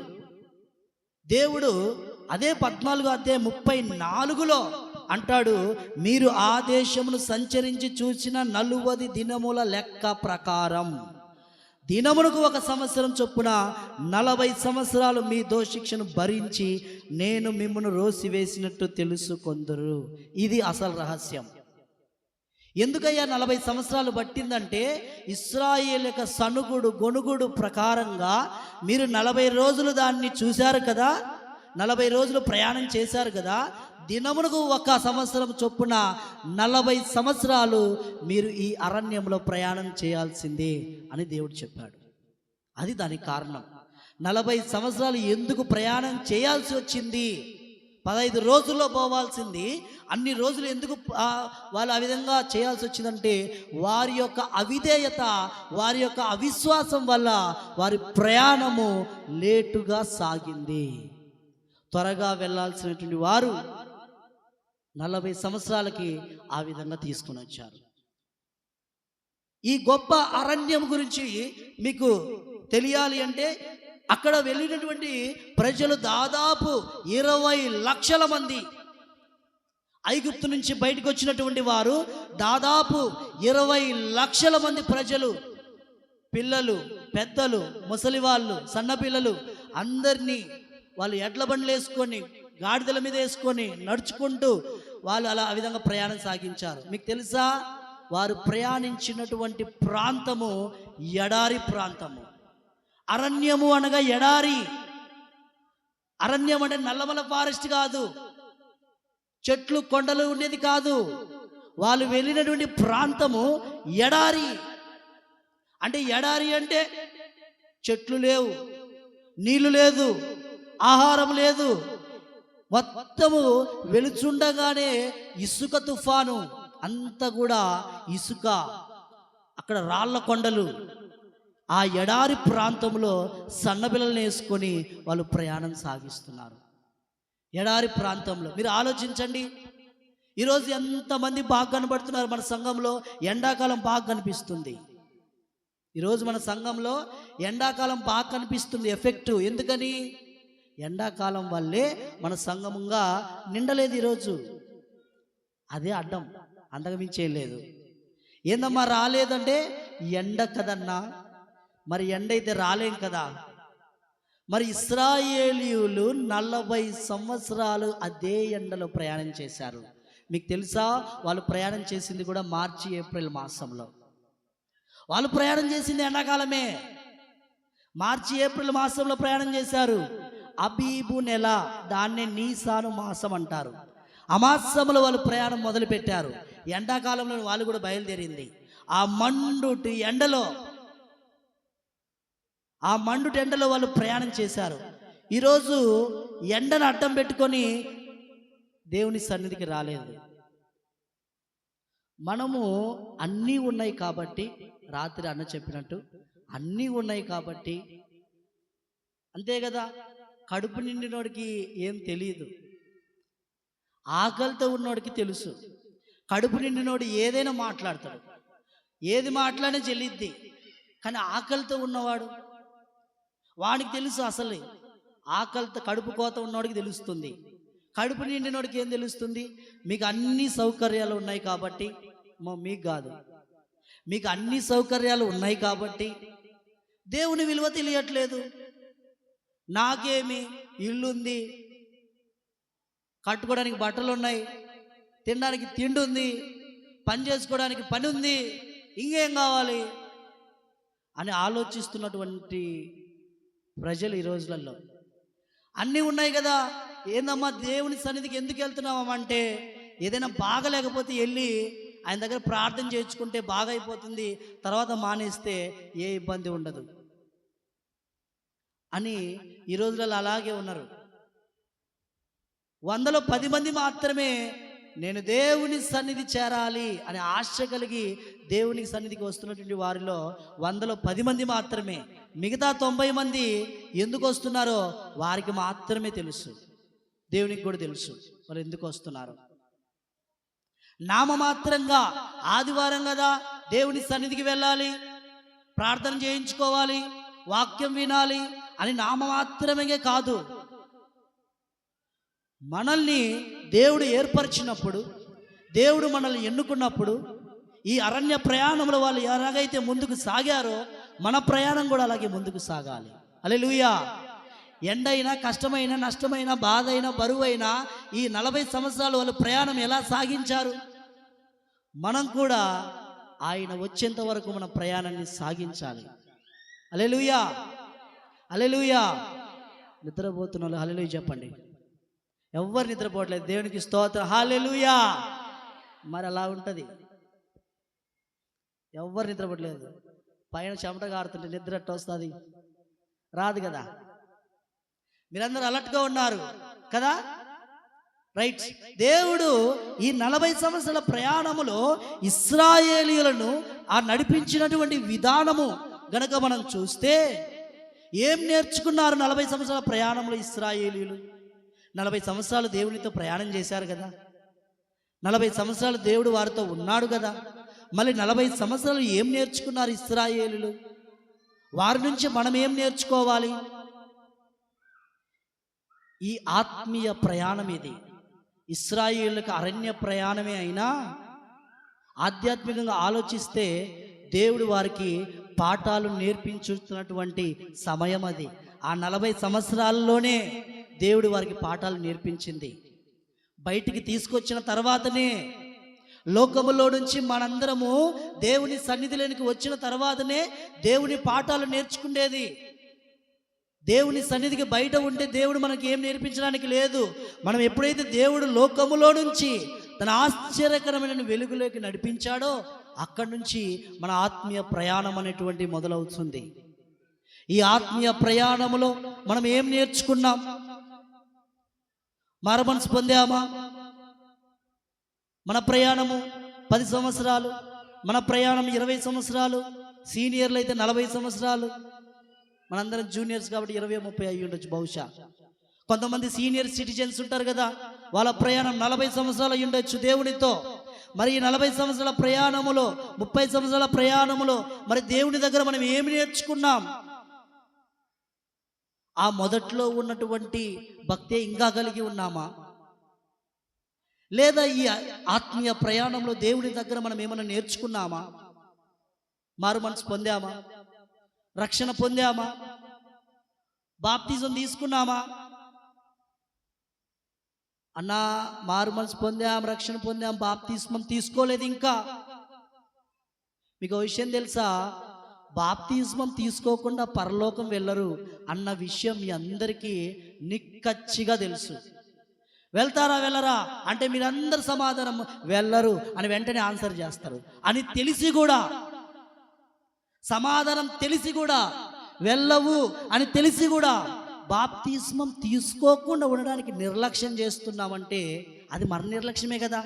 దేవుడు అదే 14 అధ్యాయం 34లో అంటాడు, మీరు ఆ దేశమును సంచరించి చూసిన 40 దినముల లెక్క ప్రకారం దినమునకు 1 సంవత్సరం చొప్పున 40 సంవత్సరాలు మీ దోషిక్షను భరించి నేను మిమ్మల్ని రోసివేసినట్టు తెలుసుకొందురు. ఇది అసలు రహస్యం. ఎందుకయ్యా 40 సంవత్సరాలు పట్టిందంటే, ఇశ్రాయేలు యొక్క సనుగుడు గొనుగుడు ప్రకారంగా మీరు 40 రోజులు దాన్ని చూశారు కదా, 40 రోజులు ప్రయాణం చేశారు కదా, దినమునకు 1 సంవత్సరం చొప్పున 40 సంవత్సరాలు మీరు ఈ అరణ్యంలో ప్రయాణం చేయాల్సిందే అని దేవుడు చెప్పాడు. అది దానికి కారణం. 40 సంవత్సరాలు ఎందుకు ప్రయాణం చేయాల్సి వచ్చింది? 15 రోజుల్లో పోవాల్సింది అన్ని రోజులు ఎందుకు వాళ్ళు ఆ విధంగా చేయాల్సి వచ్చిందంటే, వారి యొక్క అవిధేయత, వారి యొక్క అవిశ్వాసం వల్ల వారి ప్రయాణము లేటుగా సాగింది. త్వరగా వెళ్ళాల్సినటువంటి వారు 40 సంవత్సరాలకి ఆ విధంగా తీసుకుని వచ్చారు. ఈ గొప్ప అరణ్యం గురించి మీకు తెలియాలి అంటే, అక్కడ వెళ్ళినటువంటి ప్రజలు దాదాపు 20 లక్షల మంది. ఐగుప్తు నుంచి బయటకు వచ్చినటువంటి వారు దాదాపు 20 లక్షల మంది ప్రజలు. పిల్లలు, పెద్దలు, ముసలి వాళ్ళు, సన్నపిల్లలు అందరినీ వాళ్ళు ఎడ్ల బండ్లు వేసుకొని, గాడిదల మీద వేసుకొని నడుచుకుంటూ వాళ్ళు అలా ఆ విధంగా ప్రయాణం సాగించారు. మీకు తెలుసా, వారు ప్రయాణించినటువంటి ప్రాంతము ఎడారి ప్రాంతము. అరణ్యము అనగా ఎడారి. అరణ్యం అంటే నల్లమల ఫారెస్ట్ కాదు, చెట్లు కొండలు ఉండేది కాదు. వాళ్ళు వెళ్ళినటువంటి ప్రాంతము ఎడారి. అంటే ఎడారి అంటే చెట్లు లేవు, నీళ్లు లేదు, ఆహారం లేదు. మొత్తము వెలుచుండగానే ఇసుక తుఫాను, అంతా కూడా ఇసుక, అక్కడ రాళ్ల కొండలు. ఆ ఎడారి ప్రాంతంలో సన్నపిల్లలను వేసుకొని వాళ్ళు ప్రయాణం సాగిస్తున్నారు. ఎడారి ప్రాంతంలో మీరు ఆలోచించండి. ఈరోజు ఎంతమంది బాగా కనబడుతున్నారు మన సంఘంలో? ఎండాకాలం బాగా కనిపిస్తుంది. ఈరోజు మన సంఘంలో ఎండాకాలం బాగా కనిపిస్తుంది ఎఫెక్ట్. ఎందుకని? ఎండాకాలం వల్లే మన సంఘముగా నిండలేదు ఈరోజు. అదే అడ్డం, అంతకుమించేం లేదు. ఏందమ్మా రాలేదంటే, ఎండ కదన్నా. మరి ఎండ అయితే రాలేం కదా. మరి ఇశ్రాయేలీయులు 40 సంవత్సరాలు అదే ఎండలో ప్రయాణం చేశారు. మీకు తెలుసా, వాళ్ళు ప్రయాణం చేసింది కూడా మార్చి ఏప్రిల్ మాసంలో. వాళ్ళు ప్రయాణం చేసింది ఎండాకాలమే. మార్చి ఏప్రిల్ మాసంలో ప్రయాణం చేశారు. అబీబు నెల, దాన్నే నీసాను మాసం అంటారు. అమాసంలో వాళ్ళు ప్రయాణం మొదలు పెట్టారు. ఎండాకాలంలో వాళ్ళు కూడా బయలుదేరింది. ఆ మండుటి ఎండలో వాళ్ళు ప్రయాణం చేశారు. ఈరోజు ఎండను అడ్డం పెట్టుకొని దేవుని సన్నిధికి రాలేదు. మనము అన్నీ ఉన్నాయి కాబట్టి, రాత్రి అన్న చెప్పినట్టు అన్నీ ఉన్నాయి కాబట్టి, అంతే కదా. కడుపు నిండినోడికి ఏం తెలియదు, ఆకలితో ఉన్నోడికి తెలుసు. కడుపు నిండినోడు ఏదైనా మాట్లాడతాడు, ఏది మాట్లాడినా చెల్లిద్ది. కానీ ఆకలితో ఉన్నవాడు, వాడికి తెలుసు. అసలు ఆకలితో కడుపు కోత ఉన్నోడికి తెలుస్తుంది. కడుపు నిండినోడికి ఏం తెలుస్తుంది? మీకు అన్ని సౌకర్యాలు ఉన్నాయి కాబట్టి, మీకు కాదు, మీకు అన్ని సౌకర్యాలు ఉన్నాయి కాబట్టి దేవుని విలువ తెలియట్లేదు. నాకేమి ఇల్లుంది, కట్టుకోవడానికి బట్టలు ఉన్నాయి, తినడానికి తిండి ఉంది, పని చేసుకోవడానికి పని ఉంది, ఇంకేం కావాలి అని ఆలోచిస్తున్నటువంటి ప్రజలు ఈ రోజులలో. అన్నీ ఉన్నాయి కదా, ఏందమ్మా దేవుని సన్నిధికి ఎందుకు వెళ్తున్నామంటే, ఏదైనా బాగలేకపోతే వెళ్ళి ఆయన దగ్గర ప్రార్థన చేయించుకుంటే బాగా అయిపోతుంది, తర్వాత మానేస్తే ఏ ఇబ్బంది ఉండదు అని ఈ రోజులలో అలాగే ఉన్నారు. 100లో 10 మంది మాత్రమే నేను దేవుని సన్నిధి చేరాలి అనే ఆశ కలిగి దేవుని సన్నిధికి వస్తున్నటువంటి వారిలో 100లో 10 మంది మాత్రమే. మిగతా 90 మంది ఎందుకు వస్తున్నారో వారికి మాత్రమే తెలుసు, దేవునికి కూడా తెలుసు వాళ్ళు ఎందుకు వస్తున్నారు. నామమాత్రంగా ఆదివారం కదా దేవుని సన్నిధికి వెళ్ళాలి, ప్రార్థన చేయించుకోవాలి, వాక్యం వినాలి అని నామమాత్రమే కాదు, మనల్ని దేవుడు ఏర్పరిచినప్పుడు, దేవుడు మనల్ని ఎన్నుకున్నప్పుడు, ఈ అరణ్య ప్రయాణంలో వాళ్ళు ఎలాగైతే ముందుకు సాగారో మన ప్రయాణం కూడా అలాగే ముందుకు సాగాలి. హల్లెలూయా. ఎండైనా, కష్టమైన, నష్టమైన, బాధ అయినా, బరువైనా ఈ 40 సంవత్సరాలు వాళ్ళు ప్రయాణం ఎలా సాగించారు, మనం కూడా ఆయన వచ్చేంత వరకు మన ప్రయాణాన్ని సాగించాలి. హల్లెలూయా, హల్లెలూయా. నిద్రపోతున్న వాళ్ళు హల్లెలూయా చెప్పండి. ఎవ్వరు నిద్రపోవట్లేదు, దేవునికి స్తోత్రం, హల్లెలూయా. మరి అలా ఉంటుంది, ఎవ్వరు నిద్రపోవట్లేదు. పైన చెమట కారుతుంటే నిద్ర ఎట్ట వస్తుంది, రాదు కదా. మీరందరూ అలర్ట్గా ఉన్నారు కదా, రైట్. దేవుడు ఈ 40 సంవత్సరాల ప్రయాణములో ఇశ్రాయేలీయులను ఆ నడిపించినటువంటి విధానము గనక మనం చూస్తే ఏం నేర్చుకున్నారు 40 సంవత్సరాల ప్రయాణంలో ఇశ్రాయేలీయులు? 40 సంవత్సరాలు దేవునితో ప్రయాణం చేశారు కదా, 40 సంవత్సరాలు దేవుడు వారితో ఉన్నాడు కదా. మళ్ళీ 40 సంవత్సరాలు ఏం నేర్చుకున్నారు ఇశ్రాయేలీయులు? వారి నుంచి మనం ఏం నేర్చుకోవాలి? ఈ ఆత్మీయ ప్రయాణం ఇది. ఇశ్రాయేలులకు అరణ్య ప్రయాణమే అయినా ఆధ్యాత్మికంగా ఆలోచిస్తే దేవుడు వారికి పాఠాలు నేర్పించుతున్నటువంటి సమయం అది. ఆ 40 సంవత్సరాల్లోనే దేవుడు వారికి పాఠాలు నేర్పించింది. బయటికి తీసుకొచ్చిన తర్వాతనే, లోకములో నుంచి మనందరము దేవుని సన్నిధిలోనికి వచ్చిన తర్వాతనే దేవుని పాఠాలు నేర్చుకునేది. దేవుని సన్నిధికి బయట ఉంటే దేవుడు మనకి ఏం నేర్పించడానికి లేదు. మనం ఎప్పుడైతే దేవుడు లోకములో నుంచి తన ఆశ్చర్యకరమైన వెలుగులోకి నడిపించాడో అక్కడి నుంచి మన ఆత్మీయ ప్రయాణం అనేటువంటి మొదలవుతుంది. ఈ ఆత్మీయ ప్రయాణములో మనం ఏం నేర్చుకున్నాం? మారుమనసు పొందామా? మన ప్రయాణము 10 సంవత్సరాలు, మన ప్రయాణం 20 సంవత్సరాలు, సీనియర్లు అయితే 40 సంవత్సరాలు, మనందరం జూనియర్స్ కాబట్టి 20-30 అయ్యి ఉండొచ్చు బహుశా. కొంతమంది సీనియర్ సిటిజన్స్ ఉంటారు కదా, వాళ్ళ ప్రయాణం 40 సంవత్సరాలు అయ్యి ఉండొచ్చు దేవునితో. మరి ఈ 40 సంవత్సరాల ప్రయాణములో, 30 సంవత్సరాల ప్రయాణములో మరి దేవుని దగ్గర మనం ఏమి నేర్చుకున్నాం? ఆ మొదట్లో ఉన్నటువంటి భక్తే ఇంకా కలిగి ఉన్నామా? లేదా ఈ ఆత్మీయ ప్రయాణంలో దేవుని దగ్గర మనం ఏమైనా నేర్చుకున్నామా? మారు మనసు పొందామా? రక్షణ పొందామా? బాప్తిజం తీసుకున్నామా? అన్నా మారు మనసు పొందాం, రక్షణ పొందాం, బాప్తిస్మం తీసుకోలేదు ఇంకా. మీకు విషయం తెలుసా? బాప్తిస్మం తీసుకోకుండా పరలోకం వెళ్ళరు అన్న విషయం మీ అందరికీ నిక్కచ్చిగా తెలుసు. వెళ్తారా వెళ్ళరా అంటే మీరందరూ సమాధానం వెళ్ళరు అని వెంటనే ఆన్సర్ చేస్తారు. అని తెలిసి కూడా, సమాధానం తెలిసి కూడా, వెళ్ళవు అని తెలిసి కూడా బాప్తిస్మం తీసుకోకుండా ఉండడానికి నిర్లక్ష్యం చేస్తున్నామంటే అది మన నిర్లక్ష్యమే కదా.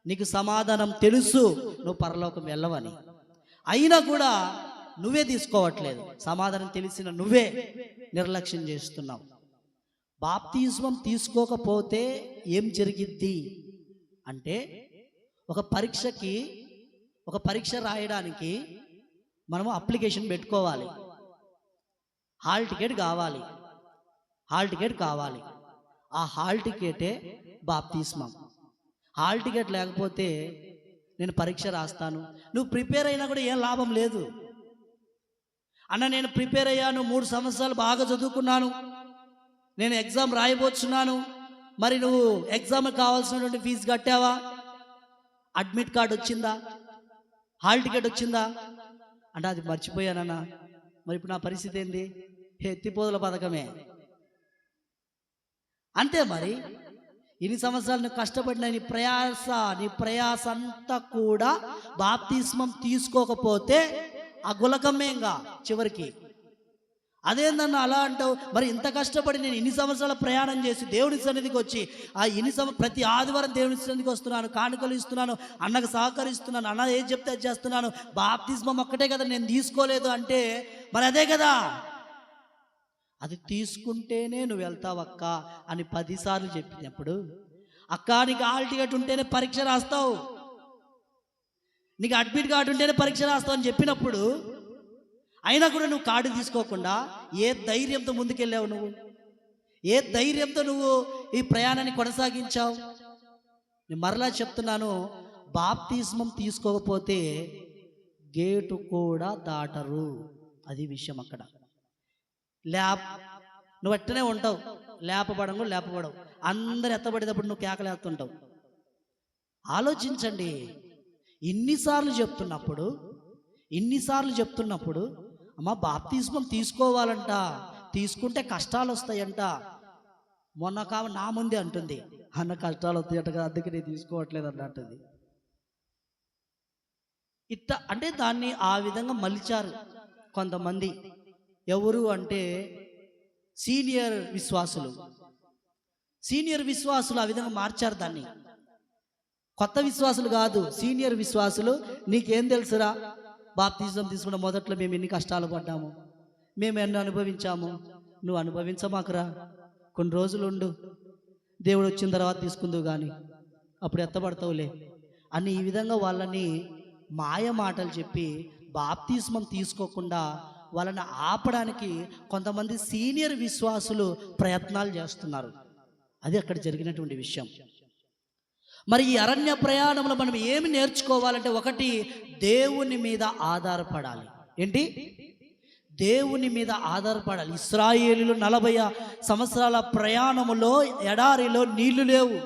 నీకు సమాధానం తెలుసు నువ్వు పరలోకం వెళ్ళవని, అయినా కూడా నువ్వే తీసుకోవట్లేదు. సమాధానం తెలిసిన నువ్వే నిర్లక్ష్యం చేస్తున్నావు. బాప్తిస్మం తీసుకోకపోతే ఏం జరిగిద్ది అంటే, ఒక పరీక్ష రాయడానికి మనము అప్లికేషన్ పెట్టుకోవాలి. హాల్ టికెట్ కావాలి. ఆ హాల్ టికెటే బాప్తిస్మం. హాల్ టికెట్ లేకపోతే నేను పరీక్ష రాస్తాను, నువ్వు ప్రిపేర్ అయినా కూడా ఏం లాభం లేదు. అన్న నేను ప్రిపేర్ అయ్యాను, 3 సంవత్సరాలు బాగా చదువుకున్నాను, నేను ఎగ్జామ్ రాయబోతున్నాను, మరి నువ్వు ఎగ్జామ్కి కావాల్సినటువంటి ఫీజు కట్టావా? అడ్మిట్ కార్డు వచ్చిందా? హాల్ టికెట్ వచ్చిందా? అంటే అది మర్చిపోయానన్నా. మరి ఇప్పుడు నా పరిస్థితి ఏంది? ఎత్తిపోదల పథకమే. అంతే మరి. ఇన్ని సంవత్సరాలు నువ్వు కష్టపడిన నీ ప్రయాస అంతా కూడా బాప్తిస్మం తీసుకోకపోతే ఆ గులకమ్మేంగా చివరికి. అదేందన్న అలా అంటావు? మరి ఇంత కష్టపడి నేను ఇన్ని సంవత్సరాల ప్రయాణం చేసి దేవుని సన్నిధికి వచ్చి ప్రతి ఆదివారం దేవుని సన్నిధికి వస్తున్నాను, కానుకలు ఇస్తున్నాను, అన్నకు సహకరిస్తున్నాను, అన్న ఏం చెప్తే అది చేస్తున్నాను, బాప్తిస్మం ఒక్కటే కదా నేను తీసుకోలేదు అంటే మరి అదే కదా. అది తీసుకుంటేనే నువ్వు వెళ్తావక్క అని 10 సార్లు చెప్పినప్పుడు, అక్క నీకు హాల్ టికెట్ ఉంటేనే పరీక్ష రాస్తావు, నీకు అడ్మిట్ కార్డు ఉంటేనే పరీక్ష రాస్తావు అని చెప్పినప్పుడు అయినా కూడా నువ్వు కార్డు తీసుకోకుండా ఏ ధైర్యంతో ముందుకెళ్ళావు? నువ్వు ఏ ధైర్యంతో నువ్వు ఈ ప్రయాణాన్ని కొనసాగించావు? నేను మరలా చెప్తున్నాను, బాప్తిస్మం తీసుకోకపోతే గేటు కూడా దాటరు. అది విషయం అక్కడ. నువ్వు అట్టనే ఉంటావు, లేపబడవు, అందరు ఎత్తబడేటప్పుడు నువ్వు కేకలేస్తుంటావు. ఆలోచించండి. ఇన్నిసార్లు చెప్తున్నప్పుడు అమ్మ బాప్తిస్మం తీసుకోవాలంట, తీసుకుంటే కష్టాలు వస్తాయంట. మొన్న నా ముందే అంటుంది, అన్న కష్టాలు వస్తాయట కదా అందుకే నేను తీసుకోవట్లేదు అన్నట్టుంది. అంటే దాన్ని ఆ విధంగా మలిచారు కొంతమంది. ఎవరు అంటే సీనియర్ విశ్వాసులు ఆ విధంగా మార్చారు దాన్ని. కొత్త విశ్వాసులు కాదు, సీనియర్ విశ్వాసులు. నీకేం తెలుసురా, బాప్తిజం తీసుకున్న మొదట్లో మేము ఎన్ని కష్టాలు పడ్డాము, మేము ఎన్నో అనుభవించాము, నువ్వు అనుభవించమాకురా, కొన్ని రోజులు ఉండు, దేవుడు వచ్చిన తర్వాత తీసుకుందువు కానీ అప్పుడు ఎత్తబడతావులే అని ఈ విధంగా వాళ్ళని మాయ మాటలు చెప్పి బాప్తిస్మం తీసుకోకుండా వాళ్ళని ఆపడానికి కొంతమంది సీనియర్ విశ్వాసులు ప్రయత్నాలు చేస్తున్నారు. అది అక్కడ జరిగినటువంటి విషయం. మరి ఈ అరణ్య ప్రయాణంలో మనం ఏమి నేర్చుకోవాలంటే, ఒకటి, దేవుని మీద ఆధారపడాలి. ఏంటి? దేవుని మీద ఆధారపడాలి. ఇశ్రాయేలీయులు 40 సంవత్సరాల ప్రయాణములో ఎడారిలో నీళ్లు లేవు,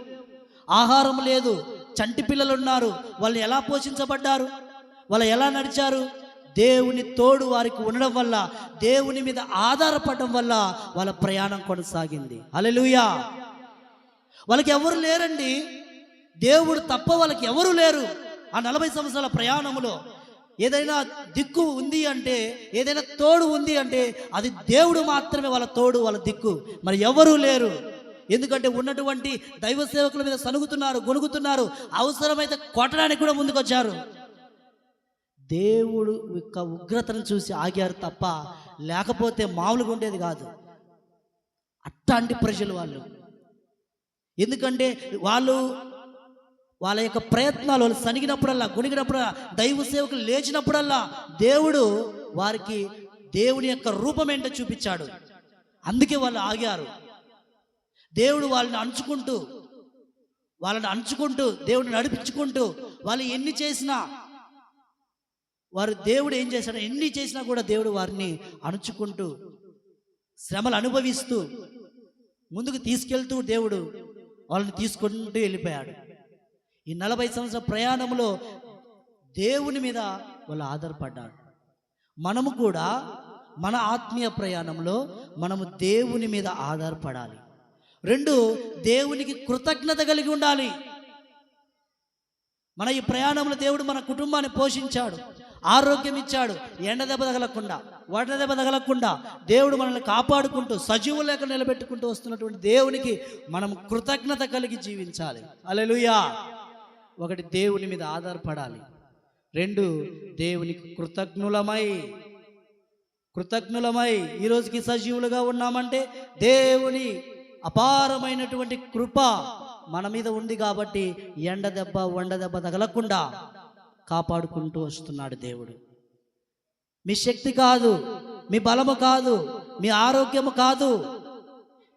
ఆహారం లేదు, చంటి పిల్లలు ఉన్నారు. వాళ్ళు ఎలా పోషించబడ్డారు? వాళ్ళు ఎలా నడిచారు? దేవుని తోడు వారికి ఉండడం వల్ల, దేవుని మీద ఆధారపడడం వల్ల వాళ్ళ ప్రయాణం కొనసాగింది. హల్లెలూయా. వాళ్ళకి ఎవరు లేరండి, దేవుడు తప్ప వాళ్ళకి ఎవరు లేరు. ఆ 40 సంవత్సరాల ప్రయాణంలో ఏదైనా దిక్కు ఉంది అంటే, ఏదైనా తోడు ఉంది అంటే అది దేవుడు మాత్రమే వాళ్ళ తోడు, వాళ్ళ దిక్కు. మరి ఎవరూ లేరు. ఎందుకంటే ఉన్నటువంటి దైవ సేవకుల మీద సనుగుతున్నారు, గొనుగుతున్నారు, అవసరమైతే కొట్టడానికి కూడా ముందుకొచ్చారు. దేవుడు యొక్క ఉగ్రతను చూసి ఆగారు తప్ప, లేకపోతే మామూలుగా ఉండేది కాదు. అట్లాంటి ప్రజలు వాళ్ళు. ఎందుకంటే వాళ్ళ యొక్క ప్రయత్నాలు, వాళ్ళు సనిగినప్పుడల్లా, గొనిగినప్పుడల్లా, దైవ సేవకులు లేచినప్పుడల్లా దేవుడు వారికి దేవుని యొక్క రూపం ఏంటో చూపించాడు. అందుకే వాళ్ళు ఆగారు. దేవుడు వాళ్ళని అంచుకుంటూ దేవుడిని నడిపించుకుంటూ, వాళ్ళు ఎన్ని చేసినా, దేవుడు ఏం చేశాడు, ఎన్ని చేసినా కూడా దేవుడు వారిని అణుచుకుంటూ, శ్రమలు అనుభవిస్తూ, ముందుకు తీసుకెళ్తూ దేవుడు వాళ్ళని తీసుకుంటూ వెళ్ళిపోయాడు. ఈ 40 సంవత్సరాల ప్రయాణంలో దేవుని మీద వాళ్ళు ఆధారపడ్డారు. మనము కూడా మన ఆత్మీయ ప్రయాణంలో మనము దేవుని మీద ఆధారపడాలి. 2, దేవునికి కృతజ్ఞత కలిగి ఉండాలి. మన ఈ ప్రయాణంలో దేవుడు మన కుటుంబాన్ని పోషించాడు, ఆరోగ్యం ఇచ్చాడు, ఎండ దెబ్బ తగలకుండా, వడ దెబ్బ తగలకుండా దేవుడు మనల్ని కాపాడుకుంటూ సజీవులు లేక నిలబెట్టుకుంటూ వస్తున్నటువంటి దేవునికి మనం కృతజ్ఞత కలిగి జీవించాలి. హల్లెలూయా. 1, దేవుని మీద ఆధారపడాలి. 2, దేవునికి కృతజ్ఞులమై ఈరోజుకి సజీవులుగా ఉన్నామంటే దేవుని అపారమైనటువంటి కృప మన మీద ఉంది కాబట్టి ఎండ దెబ్బ, వండ దెబ్బ తగలకుండా కాపాడుకుంటూ వస్తున్నాడు దేవుడు. మీ శక్తి కాదు, మీ బలము కాదు, మీ ఆరోగ్యము కాదు.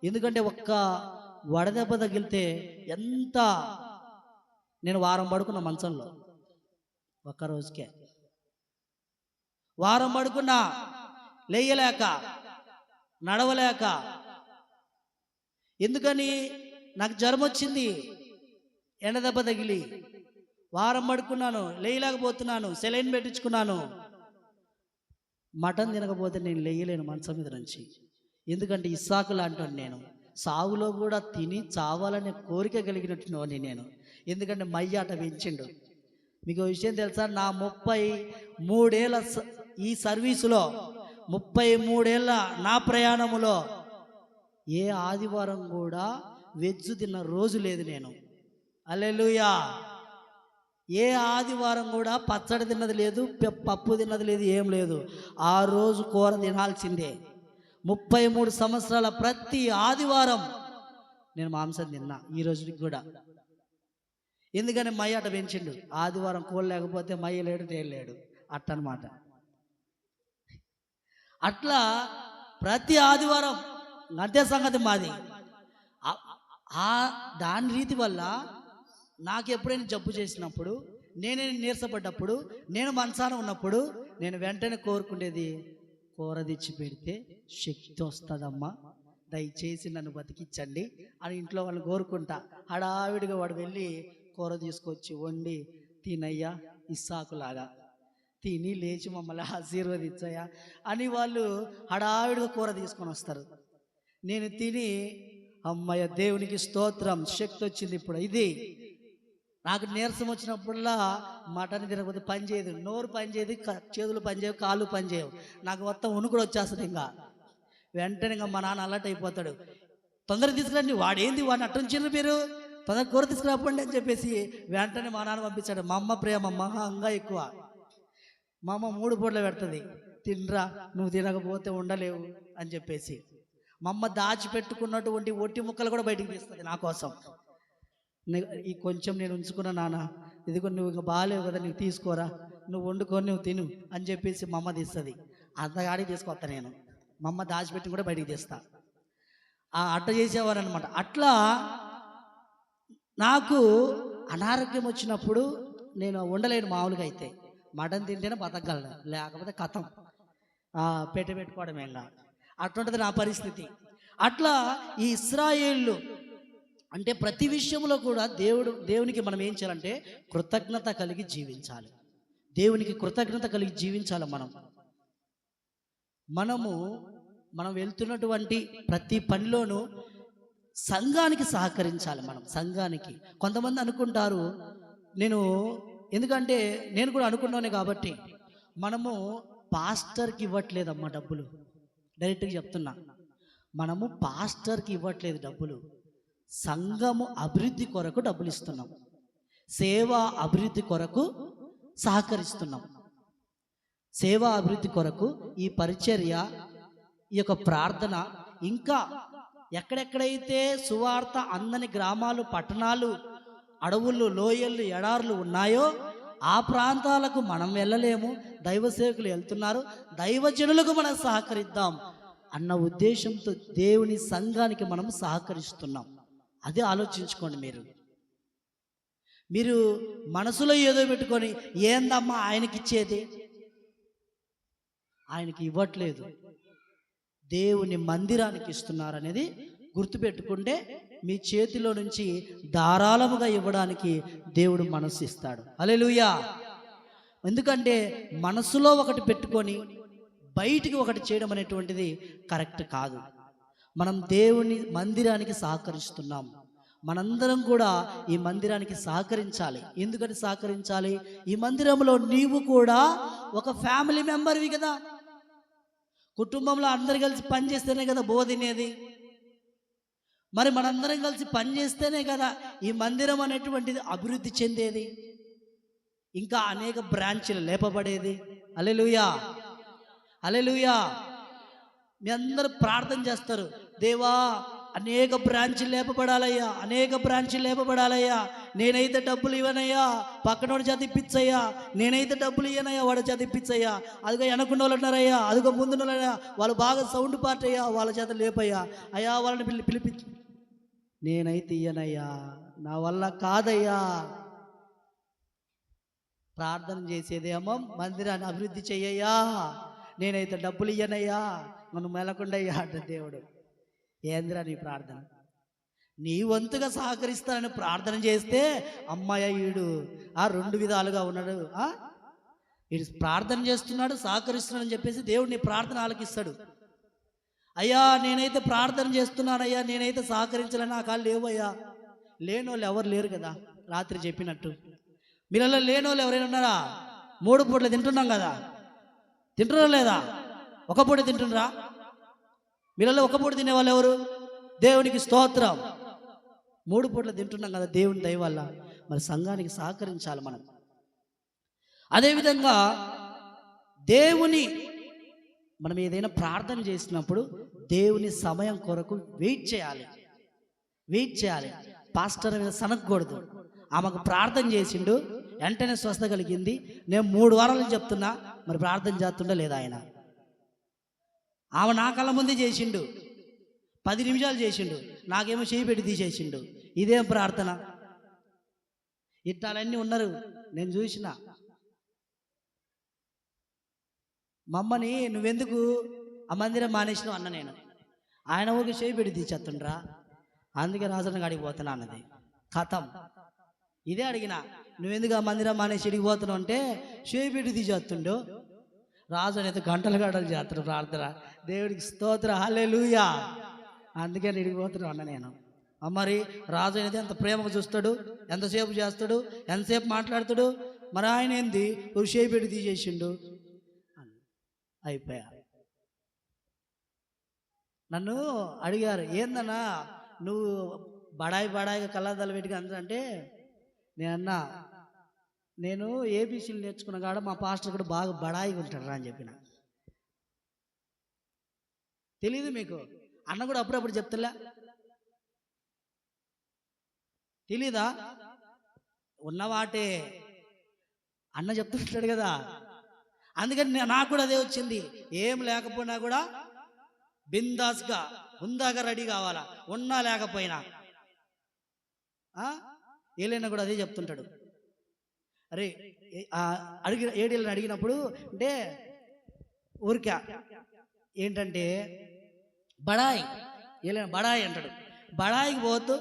ఎందుకంటే ఒక్క వడదెబ్బ తగిలితే ఎంత, నేను వారం పడుకున్న మంచంలో, ఒక్క రోజుకే వారం పడుకున్నా, లేయలేక, నడవలేక. ఎందుకని? నాకు జ్వరం వచ్చింది, ఎండ దెబ్బ తగిలి వారం పడుకున్నాను, లేయలేకపోతున్నాను, సెలైన్ పెట్టించుకున్నాను. మటన్ తినకపోతే నేను లేయలేను మంచం మీద నుంచి. ఎందుకంటే ఇస్సాకు లాంటి నేను సాగులో కూడా తిని చావాలనే కోరిక కలిగినట్టుని నేను. ఎందుకంటే మయ్యాట పెంచిండు. మీకు విషయం తెలుసా, నా 33 ఏళ్ళ ఈ సర్వీసులో 33 ఏళ్ళ నా ప్రయాణములో ఏ ఆదివారం కూడా వెజ్ తిన్న రోజు లేదు నేను. హల్లెలూయా. ఏ ఆదివారం కూడా పచ్చడి తిన్నది లేదు, పప్పు తిన్నది లేదు, ఏం లేదు. ఆ రోజు కూర తినాల్సిందే. 33 సంవత్సరాల ప్రతి ఆదివారం నేను మాంసం తిన్నా, ఈ రోజుకి కూడా. ఎందుకని మయ్య అట పెంచిండు. ఆదివారం కూర లేకపోతే మయ్య లేడు, తేలేడు అట్టనమాట. అట్లా ప్రతి ఆదివారం అంతే సంగతి మాది. దాని రీతి వల్ల నాకు ఎప్పుడైనా జబ్బు చేసినప్పుడు, నేనే నీరసపడ్డప్పుడు, నేను మనసాన ఉన్నప్పుడు నేను వెంటనే కోరుకునేది, కూర తెచ్చి పెడితే శక్తి వస్తుందమ్మా, దయచేసి నన్ను బతికించండి అని ఇంట్లో వాళ్ళని కోరుకుంటా. హడావిడిగా వాడు వెళ్ళి కూర తీసుకొచ్చి వండి, తినయ్యా ఇస్సాకులాగా తిని లేచి మమ్మల్ని ఆశీర్వదించయ్యా అని వాళ్ళు హడావిడిగా కూర తీసుకొని వస్తారు. నేను తిని అమ్మయ్య దేవునికి స్తోత్రం, శక్తి వచ్చింది. ఇప్పుడు ఇది నాకు నీరసం వచ్చినప్పుడల్లా మటన్ తినకపోతే పని చేయదు, నోరు పని చేయదు, చేతులు పని చేయవు, కాళ్ళు పని చేయవు, నాకు మొత్తం ఉనుకుడు వచ్చేస్తుంది. ఇంకా వెంటనే ఇంకా మా నాన్న అలర్ట్ అయిపోతాడు, తొందరగా తీసుకురండి, వాడేంది వాడిని అట్టుంచిన మీరు తొందరగా కూర తీసుకురాపండి అని చెప్పేసి వెంటనే మా నాన్న పంపించాడు. మా అమ్మ ప్రేమ మహాంగా ఎక్కువ. మా అమ్మ 3 పూటలు పెడుతుంది, తినరా నువ్వు తినకపోతే ఉండలేవు అని చెప్పేసి. మా అమ్మ దాచిపెట్టుకున్నటువంటి ఒట్టి ముక్కలు కూడా బయటికి తీస్తుంది నా కోసం. ఈ కొంచెం నేను ఉంచుకున్నా నాన్న, ఇదిగో నువ్వు ఇంకా బాగాలేవు కదా, నీకు తీసుకోరా, నువ్వు వండుకొని నువ్వు తిను అని చెప్పేసి మా అమ్మ తీస్తుంది. అంతగాడికి తీసుకొస్తా నేను. మా అమ్మ దాచిపెట్టి కూడా బయటికి తీస్తా. అట్ట చేసేవారు అనమాట. అట్లా నాకు అనారోగ్యం వచ్చినప్పుడు నేను ఉండలేను. మామూలుగా అయితే మటన్ తింటేనే బతకగలను, లేకపోతే కథం పెట్టుకోవడమే. అటువంటిది నా పరిస్థితి. అట్లా ఈ ఇశ్రాయేళ్ళు అంటే ప్రతి విషయంలో కూడా దేవునికి మనం ఏం చేయాలంటే కృతజ్ఞత కలిగి జీవించాలి. దేవునికి కృతజ్ఞత కలిగి జీవించాలి. మనం వెళ్తున్నటువంటి ప్రతి పనిలోనూ సంఘానికి సహకరించాలి. సంఘానికి కొంతమంది అనుకుంటారు, ఎందుకంటే నేను కూడా అనుకున్నానే కాబట్టి, మనము పాస్టర్కి ఇవ్వట్లేదమ్మా డబ్బులు. డైరెక్ట్గా చెప్తున్నా, మనము పాస్టర్కి ఇవ్వట్లేదు డబ్బులు, సంఘము అభివృద్ధి కొరకు డబ్బులు ఇస్తున్నాం, సేవా అభివృద్ధి కొరకు సహకరిస్తున్నాం. సేవా అభివృద్ధి కొరకు ఈ పరిచర్య, ఈ యొక్క ప్రార్థన, ఇంకా ఎక్కడెక్కడైతే సువార్త అందని గ్రామాలు, పట్టణాలు, అడవులు, లోయలు, ఎడారులు ఉన్నాయో ఆ ప్రాంతాలకు మనం వెళ్ళలేము, దైవ సేవకులు వెళ్తున్నారు, దైవజనులకు మనం సహకరిద్దాం అన్న ఉద్దేశంతో దేవుని సంఘానికి మనం సహకరిస్తున్నాం. అదే ఆలోచించుకోండి. మీరు మనసులో ఏదో పెట్టుకొని ఏందమ్మా ఆయనకి ఇచ్చేది, ఆయనకి ఇవ్వట్లేదు, దేవుని మందిరానికి ఇస్తున్నారు అనేది గుర్తుపెట్టుకుంటే మీ చేతిలో నుంచి ధారాళముగా ఇవ్వడానికి దేవుడు మనసు ఇస్తాడు. హల్లెలూయా. ఎందుకంటే మనసులో ఒకటి పెట్టుకొని బయటికి ఒకటి చేయడం అనేటువంటిది కరెక్ట్ కాదు. మనం దేవుని మందిరానికి సహకరిస్తున్నాం. మనందరం కూడా ఈ మందిరానికి సహకరించాలి. ఎందుకని సహకరించాలి? ఈ మందిరంలో నీవు కూడా ఒక ఫ్యామిలీ మెంబర్వి కదా. కుటుంబంలో అందరు కలిసి పనిచేస్తేనే కదా బోధినేది. మరి మనందరం కలిసి పనిచేస్తేనే కదా ఈ మందిరం అనేటువంటిది అభివృద్ధి చెందేది, ఇంకా అనేక బ్రాంచ్లు లేపబడేది. హల్లెలూయా, హల్లెలూయా. మీ అందరూ ప్రార్థన చేస్తారు, దేవా అనేక బ్రాంచ్లు లేపబడాలయ్యా, అనేక బ్రాంచ్లు లేపబడాలయ్యా, నేనైతే డబ్బులు ఇవ్వనయ్యా, పక్కనోడు చదివిపించయ్యా, నేనైతే డబ్బులు ఇవ్వనయ్యా, వాడు చదివిపించయ్యా, అదిగో వెనకున్న వాళ్ళు ఉన్నారయ్యా, అదిగో ముందున్న వాళ్ళయ్యా, వాళ్ళు బాగా సౌండ్ పార్ట్ అయ్యా, వాళ్ళ చేత లేపయ్యా, అయ్యా వాళ్ళని పిలిపించి, నేనైతే ఇయ్యనయ్యా, నా వల్ల కాదయ్యా. ప్రార్థన చేసేదేమో మందిరాన్ని అభివృద్ధి చెయ్యయ్యా, నేనైతే డబ్బులు ఇయ్యనయ్యా, మనం మెలకుండయ్యా అంటే దేవుడు. ఏందిరా నీ ప్రార్థన? నీ వంతుగా సహకరిస్తానని ప్రార్థన చేస్తే అమ్మాయ ఈడు 2 విధాలుగా ఉన్నాడు, వీడు ప్రార్థన చేస్తున్నాడు, సహకరిస్తున్నాడు అని చెప్పేసి దేవుడు నీ ప్రార్థన ఆలకిస్తాడు. అయ్యా నేనైతే ప్రార్థన చేస్తున్నానయ్యా, నేనైతే సహకరించలే, నా కాళ్ళు లేవయ్యా. లేనోళ్ళు ఎవరు లేరు కదా. రాత్రి చెప్పినట్టు మీరల్లో లేనోళ్ళు ఎవరైనా ఉన్నారా? 3 పూటలు తింటున్నాం కదా, తింటున్నా లేదా? ఒక పూట తింటున్నారా? మీరల్లో ఒక పూట తినేవాళ్ళు ఎవరు? దేవునికి స్తోత్రం. 3 పూటలు తింటున్నాం కదా దేవుని దయ వల్ల. మరి సంఘానికి సహకరించాలి మనం. అదేవిధంగా దేవుని మనం ఏదైనా ప్రార్థన చేసినప్పుడు దేవుని సమయం కొరకు వెయిట్ చేయాలి. పాస్టర్ మీద సనక్కూడదు. ఆమెకు ప్రార్థన చేసిండు, వెంటనే స్వస్థ కలిగింది. నేను 3 వారాలు చెప్తున్నా, మరి ప్రార్థన చేస్తుండో లేదా ఆయన? ఆమె నా కళ్ళ ముందే చేసిండు, 10 నిమిషాలు చేసిండు, నాకేమో చేయి పెట్టి తీసేసిండు. ఇదేం ప్రార్థన? ఇట్టాలన్నీ ఉన్నారు, నేను చూసిన. మమ్మని నువ్వెందుకు ఆ మందిరం మానేసినావు అన్న నేను. ఆయన ఊరికి చేయి పెట్టి తీసేస్తుండ్రా, అందుకే రాజన్న కాడికి పోతున్నా అన్నది. కథం. ఇదే అడిగిన, నువ్వెందుకు ఆ మందిరం మానేసి ఇడిగిపోతున్నావు అంటే చేయి పెట్టి తీసేస్తుండు. రాజు అనేది గంటలు చేస్తాడు ప్రార్థన. దేవుడికి స్తోత్ర, హల్లెలూయా. అందుకే ఇడిగిపోతున్నావు అన్న నేను. మరి రాజు అనేది ఎంత ప్రేమగా చూస్తాడు, ఎంతసేపు చేస్తాడు, ఎంతసేపు మాట్లాడతాడు. మరి ఆయన ఏంది చేయి పెట్టి తీసేసిండు. అయిపోయా. నన్ను అడిగారు, ఏందన్నా నువ్వు బడాయిగా కళ్ళద్దాలు పెట్టుకు అంటే నేనన్నా, నేను ఏబీసీలు నేర్చుకున్న కాడ మా పాస్టర్ కూడా బాగా బడాయిగా ఉంటాడు రా అని చెప్పిన. తెలీదు మీకు? అన్న కూడా అప్పుడప్పుడు చెప్తలే, తెలీదా? ఉన్నవాటే అన్న చెప్తుంటాడు కదా. అందుకని నాకు కూడా అదే వచ్చింది. ఏం లేకపోయినా కూడా బిందాస్గా హుందాగా రెడీ కావాలా, ఉన్నా లేకపోయినా. ఏలైనా కూడా అదే చెప్తుంటాడు. అరే ఏడేళ్ళని అడిగినప్పుడు అంటే ఊరికా ఏంటంటే బడాయి, ఏలైనా బడాయి అంటాడు. బడాయికి పోతూ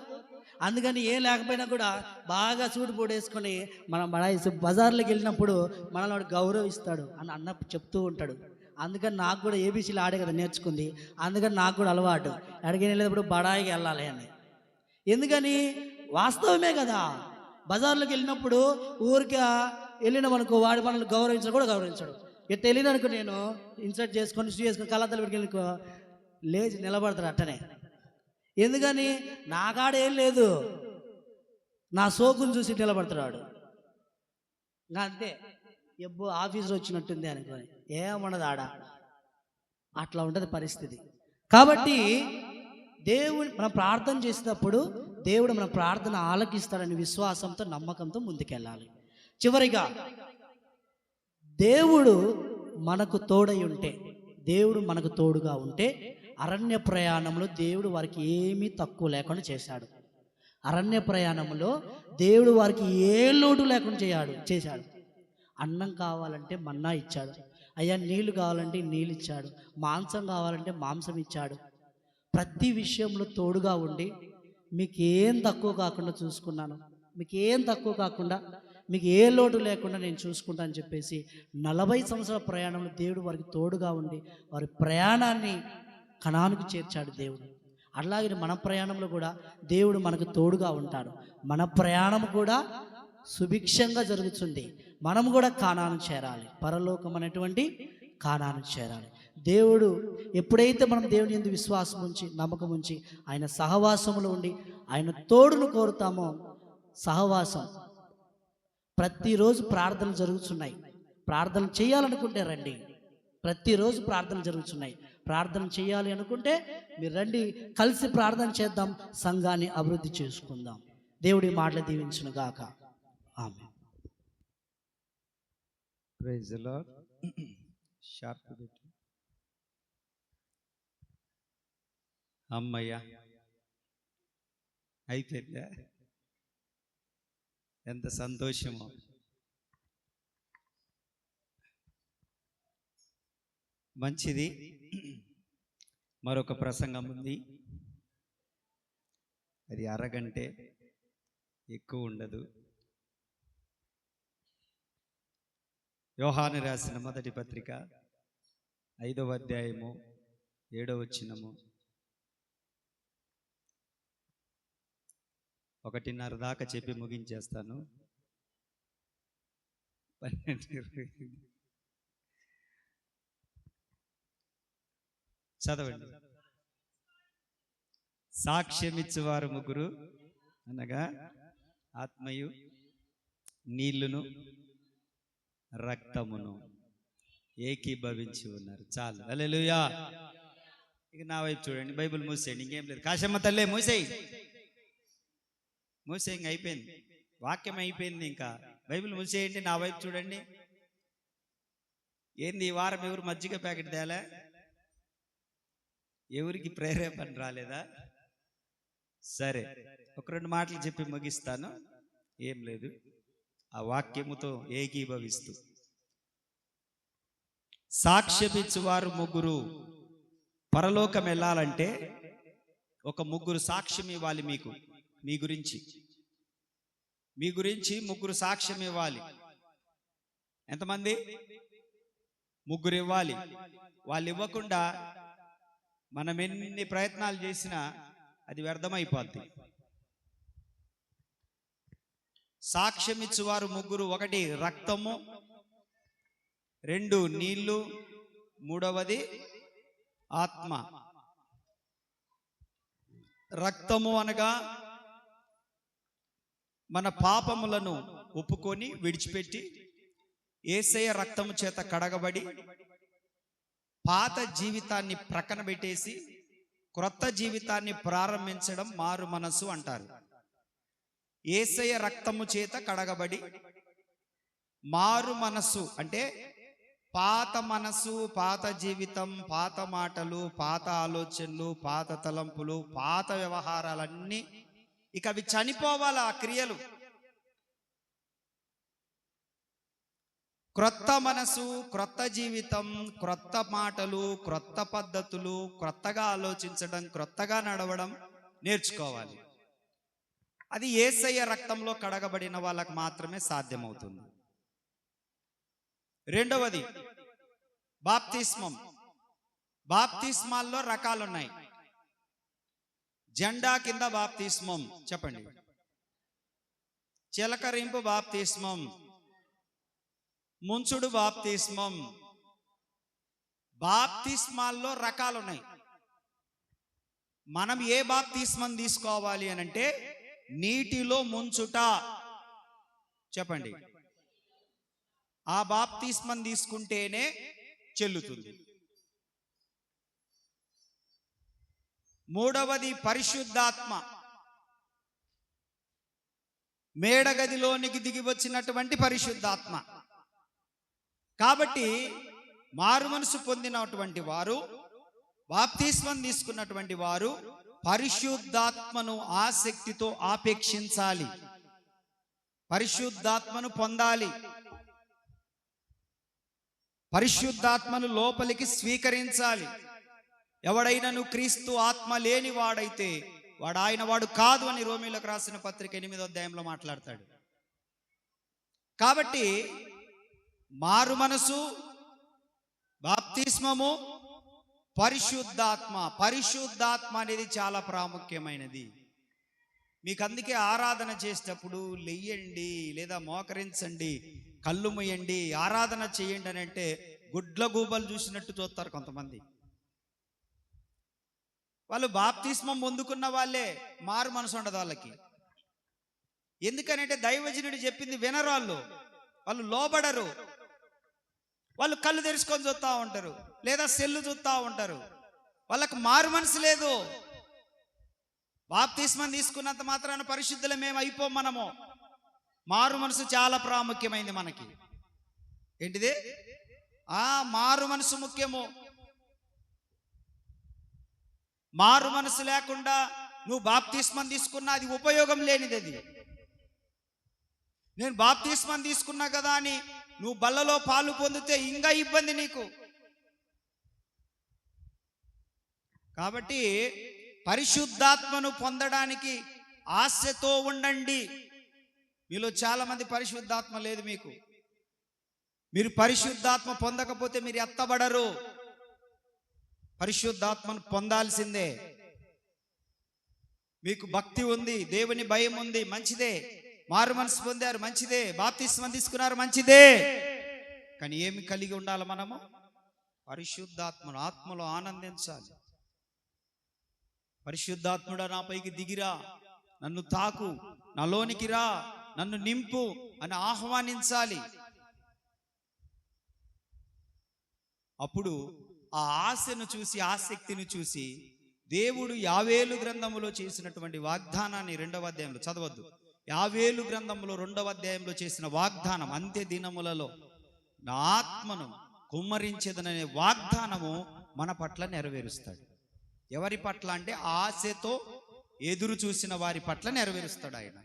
అందుకని ఏం లేకపోయినా కూడా బాగా సూటు పోటేసుకొని మనం బడాయి బజార్లోకి వెళ్ళినప్పుడు మనల్ని గౌరవిస్తాడు అని అన్న చెప్తూ ఉంటాడు. అందుకని నాకు కూడా ఏబీసీలు ఆడే కదా నేర్చుకుంది. అందుకని నాకు కూడా అలవాటు, అడిగి వెళ్ళేటప్పుడు బడాయికి వెళ్ళాలి అని. ఎందుకని? వాస్తవమే కదా. బజార్లోకి వెళ్ళినప్పుడు ఊరికి వెళ్ళిన మనకు వాడి మనల్ని గౌరవించడం కూడా గౌరవించడు. ఎట్లా వెళ్ళిననుకో నేను ఇన్సర్ట్ చేసుకొని కళ్ళద్దలు పెట్టుకెళ్ళి లేచి నిలబడతాడు అట్టనే. ఎందుకని? నా కాడ ఏం లేదు, నా సోకును చూసి నిలబడతాడు. అంతే, ఎబ్బో ఆఫీసులో వచ్చినట్టుంది అనుకోని ఏమన్నది ఆడ. అట్లా ఉంటుంది పరిస్థితి. కాబట్టి దేవుడు మనం ప్రార్థన చేసేటప్పుడు దేవుడు మన ప్రార్థన ఆలకిస్తాడని విశ్వాసంతో నమ్మకంతో ముందుకెళ్ళాలి. చివరిగా దేవుడు మనకు తోడై ఉంటే, దేవుడు మనకు తోడుగా ఉంటే అరణ్య ప్రయాణంలో దేవుడు వారికి ఏమీ తక్కువ లేకుండా చేశాడు. అరణ్య ప్రయాణంలో దేవుడు వారికి ఏ లోటు లేకుండా చేశాడు. అన్నం కావాలంటే మన్నా ఇచ్చాడు, అయ్యా నీళ్లు కావాలంటే నీళ్ళు ఇచ్చాడు, మాంసం కావాలంటే మాంసం ఇచ్చాడు. ప్రతి విషయంలో తోడుగా ఉండి మీకేం తక్కువ కాకుండా చూసుకున్నాను, మీకేం తక్కువ కాకుండా, మీకు ఏ లోటు లేకుండా నేను చూసుకుంటా అని చెప్పేసి 40 సంవత్సరాల ప్రయాణంలో దేవుడు వారికి తోడుగా ఉండి వారి ప్రయాణాన్ని కనానుకు చేర్చాడు దేవుడు. అలాగే మన ప్రయాణంలో కూడా దేవుడు మనకు తోడుగా ఉంటాడు. మన ప్రయాణం కూడా సుభిక్షంగా జరుగుతుంది. మనం కూడా కానాను చేరాలి, పరలోకం అనేటువంటి కానాను చేరాలి. దేవుడు ఎప్పుడైతే మనం దేవుని యందు విశ్వాసం ఉంచి నమ్మకం ఉంచి ఆయన సహవాసములో ఉండి ఆయన తోడును కోరుతామో, సహవాసం ప్రతిరోజు ప్రార్థనలు జరుగుతున్నాయి. ప్రార్థన చేయాలనుకుంటే రండి, ప్రతిరోజు ప్రార్థనలు జరుగుతున్నాయి. ప్రార్థన చేయాలి అనుకుంటే మీరు రండి, కలిసి ప్రార్థన చేద్దాం, సంఘాన్ని అభివృద్ధి చేసుకుందాం. దేవుడి మాటలు దీవించును గాక. ఆమేన్. Praise the lord. షార్ప్ పెట్టి అమ్మయ్య అయిపోయిందా? ఎంత సంతోషమో. మంచిది. మరొక ప్రసంగం ఉంది, అది అరగంటే ఎక్కువ ఉండదు. యోహాను రాసిన మొదటి పత్రిక 5వ అధ్యాయము 7వ వచనము 1:30 దాకా చెప్పి ముగించేస్తాను. 12:20 చదవండి. సాక్ష్యమిచ్చువారు ముగ్గురు అనగా ఆత్మయు నీళ్లును రక్తమును ఏకీభవించి ఉన్నారు. చాలు. హల్లెలూయా. ఇక నా వైపు చూడండి. బైబిల్ మూసేయండి, ఇంకేం లేదు. కాశమ్మ తల్లే మూసేయి, ఇంక అయిపోయింది. వాక్యం అయిపోయింది. ఇంకా బైబిల్ మూసేయండి. నా వైపు చూడండి. ఏంది ఈ వారం ఎవరు మజ్జిగ ప్యాకెట్ తేలే? ఎవరికి ప్రేరేపణ రాలేదా? సరే, ఒక 2 మాటలు చెప్పి ముగిస్తాను. ఏం లేదు, ఆ వాక్యముతో ఏకీభవిస్తూ సాక్ష్యమిచ్చువారు ముగ్గురు పరలోకం వెళ్ళాలంటే ఒక ముగ్గురు సాక్ష్యం ఇవ్వాలి. మీ గురించి ముగ్గురు సాక్ష్యం ఇవ్వాలి. ఎంతమంది? ముగ్గురు ఇవ్వాలి. వాళ్ళు ఇవ్వకుండా మనం ఎన్ని ప్రయత్నాలు చేసినా అది వ్యర్థమైపోద్ది. సాక్ష్యం ఇచ్చువారు ముగ్గురు: 1 రక్తము, 2 నీళ్లు, 3వది ఆత్మ. రక్తము అనగా మన పాపములను ఒప్పుకొని విడిచిపెట్టి యేసయ్య రక్తము చేత కడగబడి పాత జీవితాన్ని ప్రక్కన పెట్టేసి క్రొత్త జీవితాన్ని ప్రారంభించడం మారు మనసు అంటారు. యేసయ్య రక్తము చేత కడగబడి మారు మనసు అంటే పాత మనసు, పాత జీవితం, పాత మాటలు, పాత ఆలోచనలు, పాత తలంపులు, పాత వ్యవహారాలన్నీ ఇక అవి చనిపోవాలి. ఆ క్రియలు క్రొత్త మనసు, క్రొత్త జీవితం, క్రొత్త మాటలు, క్రొత్త పద్ధతులు, క్రొత్తగా ఆలోచించడం, క్రొత్తగా నడవడం నేర్చుకోవాలి. అది యేసయ్య రక్తంలో కడగబడిన వాళ్ళకు మాత్రమే సాధ్యమవుతుంది. 2వది బాప్తిస్మం. బాప్తిస్మాల్లో రకాలున్నాయి. జెండా కింద బాప్తిస్మం, చెప్పండి. చిలకరింపు బాప్తిస్మం, ముంచుడు బాప్తిస్మం. బాప్తిస్మాల్లో రకాలున్నాయి. మనం ఏ బాప్తిస్మం తీసుకోవాలి అని అంటే నీటిలో ముంచుట, చెప్పండి. ఆ బాప్తిస్మం తీసుకుంటేనే చెల్లుతుంది. 3వది పరిశుద్ధాత్మ. మేడగదిలోనికి దిగి వచ్చినటువంటి పరిశుద్ధాత్మ. కాబట్టి మారు మనసు పొందినటువంటి వారు, బాప్తిస్మం తీసుకున్నటువంటి వారు పరిశుద్ధాత్మను ఆసక్తితో ఆపేక్షించాలి. పరిశుద్ధాత్మను పొందాలి. పరిశుద్ధాత్మను లోపలికి స్వీకరించాలి. ఎవడైనను క్రీస్తు ఆత్మ లేని వాడైతే వాడు ఆయన వాడు కాదు అని రోమీయులకు రాసిన పత్రిక 8వ అధ్యాయంలో మాట్లాడతాడు. కాబట్టి మారు మనసు, బాప్తిస్మము, పరిశుద్ధాత్మ అనేది చాలా ప్రాముఖ్యమైనది. మీకు అందుకే ఆరాధన చేసేటప్పుడు లెయ్యండి లేదా మోకరించండి, కళ్ళు మూయండి, ఆరాధన చేయండి అని అంటే గుడ్ల గూబలు చూసినట్టు చూస్తారు కొంతమంది. వాళ్ళు బాప్తిస్మం పొందుకున్న వాళ్ళే, మారు మనసు ఉండదు వాళ్ళకి. ఎందుకనంటే దైవజనుడు చెప్పింది వినరు. వాళ్ళు లోబడరు. వాళ్ళు కళ్ళు తెరుచుకొని చూస్తూ ఉంటారు లేదా సెల్లు చూస్తూ ఉంటారు. వాళ్ళకు మారు మనసు లేదు. బాప్తిస్మం తీసుకున్నంత మాత్రాన పరిశుద్ధులు మేము అయిపోం. మనము మారు మనసు చాలా ప్రాముఖ్యమైంది మనకి. ఏంటిది? మారు మనసు ముఖ్యము. మారు మనసు లేకుండా నువ్వు బాప్తిస్మం తీసుకున్నా అది ఉపయోగం లేనిది. అది నేను బాప్తిస్మం తీసుకున్నా కదా అని నువ్వు బల్లలో పాలు పొందితే ఇంకా ఇబ్బంది నీకు. కాబట్టి పరిశుద్ధాత్మను పొందడానికి ఆశతో ఉండండి. మీలో చాలా మంది పరిశుద్ధాత్మ లేదు మీకు. మీరు పరిశుద్ధాత్మ పొందకపోతే మీరు ఎత్తబడరు. పరిశుద్ధాత్మను పొందాల్సిందే. మీకు భక్తి ఉంది, దేవుని భయం ఉంది, మంచిదే. మారు మనసు పొందారు, మంచిదే. బాప్తిస్మం తీసుకున్నారు, మంచిదే. కానీ ఏమి కలిగి ఉండాలి మనము? పరిశుద్ధాత్మను, ఆత్మలో ఆనందించాలి. పరిశుద్ధాత్ముడా నాపైకి దిగిరా, నన్ను తాకు, నాలోనికి రా, నన్ను నింపు అని ఆహ్వానించాలి. అప్పుడు ఆ ఆశను చూసి, ఆసక్తిని చూసి దేవుడు యావేలు గ్రంథములో చేసినటువంటి వాగ్దానాన్ని 2వ అధ్యాయంలో చదవద్దు. యావేలు గ్రంథములో 2వ అధ్యాయంలో చేసిన వాగ్దానం, అంత్య దినములలో నా ఆత్మను కుమ్మరించేదననే వాగ్దానము మన పట్ల నెరవేరుస్తాడు. ఎవరి పట్ల అంటే ఆశతో ఎదురు చూసిన వారి పట్ల నెరవేరుస్తాడు ఆయన.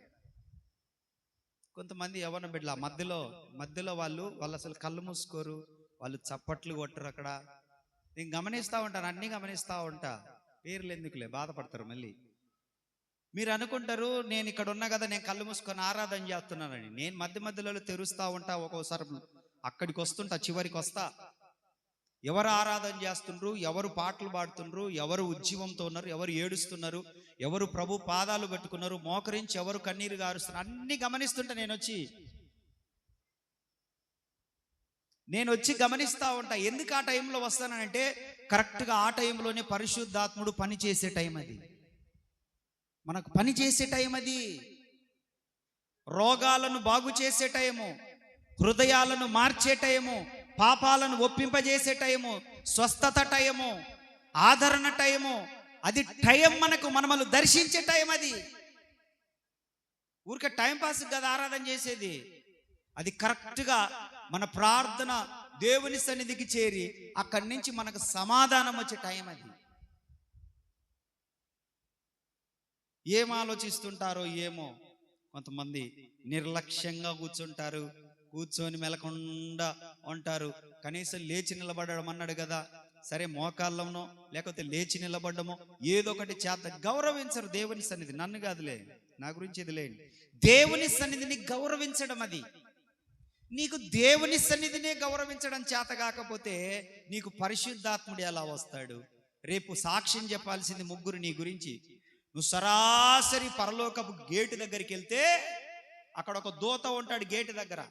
కొంతమంది యవ్వన బిడ్డల మధ్యలో వాళ్ళు అసలు కళ్ళు మూసుకోరు, వాళ్ళు చప్పట్లు కొట్టరు. అక్కడ నేను గమనిస్తూ ఉంటాను, అన్నీ గమనిస్తూ ఉంటా. పేర్లు ఎందుకులే, బాధపడతారు మళ్ళీ. మీరు అనుకుంటారు నేను ఇక్కడ ఉన్నా కదా, నేను కళ్ళు మూసుకొని ఆరాధన చేస్తున్నానని. నేను మధ్యలో తెరుస్తూ ఉంటా, ఒక్కోసారి అక్కడికి వస్తుంటా, చివరికి వస్తా. ఎవరు ఆరాధన చేస్తుండ్రు, ఎవరు పాటలు పాడుతుండ్రు, ఎవరు ఉజ్జీవంతో ఉన్నారు, ఎవరు ఏడుస్తున్నారు, ఎవరు ప్రభు పాదాలు పెట్టుకున్నారు, మోకరించి ఎవరు కన్నీరు గారుస్తున్నారు, అన్ని గమనిస్తుంటా. నేను వచ్చి గమనిస్తూ ఉంటా. ఎందుకు ఆ టైంలో వస్తానంటే కరెక్ట్గా ఆ టైంలోనే పరిశుద్ధాత్ముడు పని చేసే టైం అది. మనకు పని చేసే టైం అది. రోగాలను బాగు చేసే టైము, హృదయాలను మార్చే టైము, పాపాలను ఒప్పింపజేసే టైము, స్వస్థత టైము, ఆదరణ టైము. అది టైం, మనము దర్శించే టైం అది. ఊరికే టైంపాస్ కదా ఆరాధన చేసేది. అది కరెక్ట్గా మన ప్రార్థన దేవుని సన్నిధికి చేరి అక్కడి నుంచి మనకు సమాధానం వచ్చే టైం అది. ఏం ఆలోచిస్తుంటారో ఏమో, కొంతమంది నిర్లక్ష్యంగా కూర్చుంటారు, కూర్చొని మెలకుండా ఉంటారు. కనీసం లేచి నిలబడడం అన్నాడు కదా, సరే మోకాళ్ళంలో లేకపోతే లేచి నిలబడ్డమో ఏదో ఒకటి చేత గౌరవించరు దేవుని సన్నిధి. నన్ను కాదులే, నా గురించి ఇది లేని, దేవుని సన్నిధిని గౌరవించడం. అది నీకు దేవుని సన్నిధినే గౌరవించడం చేత కాకపోతే నీకు పరిశుద్ధాత్ముడు ఎలా వస్తాడు? రేపు సాక్ష్యం చెప్పాల్సింది 3 నీ గురించి. నువ్వు సరాసరి పరలోకపు గేటు దగ్గరికి వెళ్తే అక్కడ ఒక దూత ఉంటాడు. గేటు దగ్గర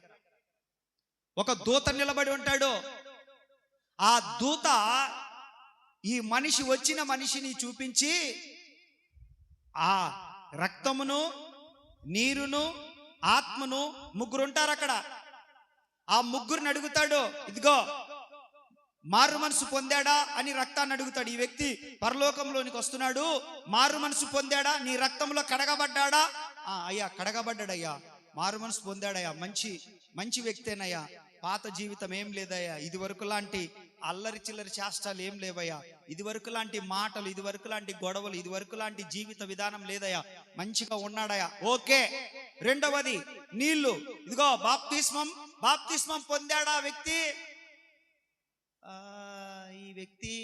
ఒక దూత నిలబడి ఉంటాడు. ఆ దూత ఈ వచ్చిన మనిషిని చూపించి ఆ రక్తమును, నీరును, ఆత్మను, 3 ఉంటారు అక్కడ. ఆ 3 అడుగుతాడు, ఇదిగో మారు మనసు పొందాడా అని రక్తాన్ని అడుగుతాడు. ఈ వ్యక్తి పరలోకంలోనికి వస్తున్నాడు, మారు మనసు పొందాడా, నీ రక్తంలో కడగబడ్డాడా? అయ్యా కడగబడ్డాడయ్యా, మారు మనసు పొందాడయ్యా, మంచి వ్యక్తేనయ్యా, పాత జీవితం ఏం లేదయ్యా, ఇది వరకు లాంటి అల్లరి చిల్లరి చేష్టాలు ఏం లేవయ్యా, ఇది వరకు లాంటి మాటలు, ఇది వరకు లాంటి గొడవలు, ఇది వరకు లాంటి జీవిత విధానం లేదయ్యా, మంచిగా ఉన్నాడయ్యా. ఓకే. 2వది నీళ్లు, ఇదిగో బాప్తిస్మం పొందాడా వ్యక్తి? ఈ వ్యక్తి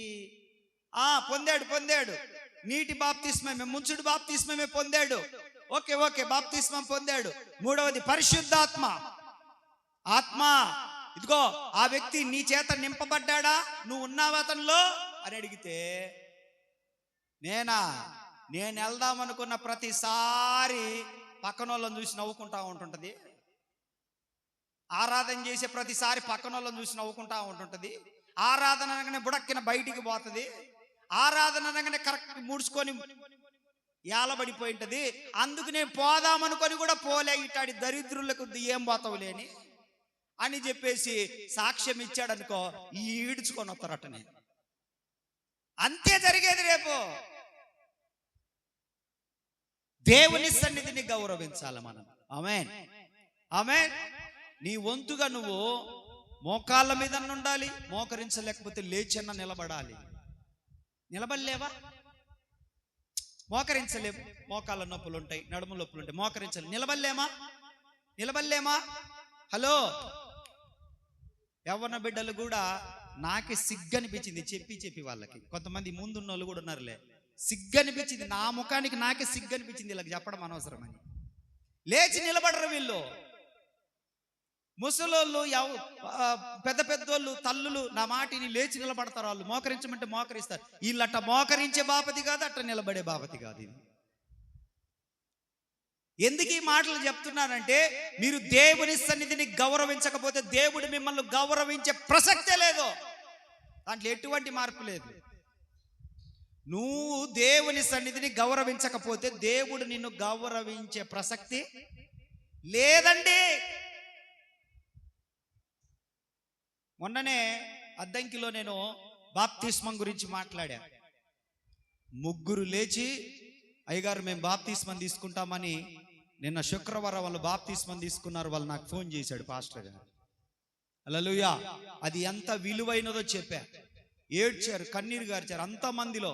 పొందాడు. నీటి బాప్తిస్మమే, ముంచుడు బాప్తిస్మమే పొందాడు. ఓకే, బాప్తిస్మం పొందాడు. 3వది పరిశుద్ధాత్మ, ఆత్మ. ఇదిగో ఆ వ్యక్తి నీ చేత నింపబడ్డాడా, నువ్వు ఉన్నావు అతనిలో అని అడిగితే, నేను వెళ్దామనుకున్న ప్రతిసారి పక్కన వాళ్ళని చూసి నవ్వుకుంటా ఉంటుంటది. ఆరాధన చేసే ప్రతిసారి పక్కన వాళ్ళని చూసి నవ్వుకుంటా ఉంటుంటది. ఆరాధన అనగానే బుడక్కిన బయటికి పోతుంది. ఆరాధన అనగానే కరెక్ట్ ముడుచుకొని ఏలబడిపోయి ఉంటుంది. అందుకు నేను పోదామనుకొని కూడా పోలే, ఇట్లాంటి దరిద్రులకు ఏం పోతావులేని అని చెప్పేసి సాక్ష్యం ఇచ్చాడు అనుకో, ఈడ్చుకొని వస్తారటనే. అంతే జరిగేది రేపు. దేవుని సన్నిధిని గౌరవించాలి మనం. ఆమేన్. నీ వంతుగా నువ్వు మోకాళ్ళ మీద ఉండాలి, మోకరించలేకపోతే లేచన్న నిలబడాలి. నిలబడలేవా? మోకరించలేము, మోకాళ్ళ నొప్పులు ఉంటాయి, నడుము నొప్పులు ఉంటాయి, మోకరించాలి. నిలబడలేమా? హలో, యవ్వన బిడ్డలు కూడా నాకే సిగ్గనిపించింది చెప్పి వాళ్ళకి. కొంతమంది ముందున్న వాళ్ళు కూడా ఉన్నారులే, సిగ్గనిపించింది నా ముఖానికి, నాకే సిగ్గనిపించింది వీళ్ళకి చెప్పడం అనవసరమని. లేచి నిలబడరు వీళ్ళు. ముసలోళ్ళు పెద్ద పెద్దోళ్ళు తల్లులు నా మాటిని లేచి నిలబడతారు. వాళ్ళు మోకరించమంటే మోకరిస్తారు. వీళ్ళట్ట మోకరించే బాపతి కాదు, అట్ట నిలబడే బాపతి కాదు. ఇది ఎందుకు ఈ మాటలు చెప్తున్నానంటే, మీరు దేవుని సన్నిధిని గౌరవించకపోతే దేవుడు మిమ్మల్ని గౌరవించే ప్రసక్తే లేదు. దాంట్లో ఎటువంటి మార్పు లేదు. నువ్వు దేవుని సన్నిధిని గౌరవించకపోతే దేవుడు నిన్ను గౌరవించే ప్రసక్తి లేదండి. మొన్ననే అద్దంకిలో నేను బాప్తిస్మం గురించి మాట్లాడా. ముగ్గురు లేచి, అయ్యగారు మేము బాప్తిస్మం తీసుకుంటామని, నిన్న శుక్రవారం వాళ్ళు బాప్తిస్మం తీసుకున్నారు. వాళ్ళు నాకు ఫోన్ చేశాడు, పాస్టర్ గారు. హల్లెలూయా. అది ఎంత విలువైనదో చెప్పా. ఏడ్చారు, కన్నీరు గార్చారు. అంతమందిలో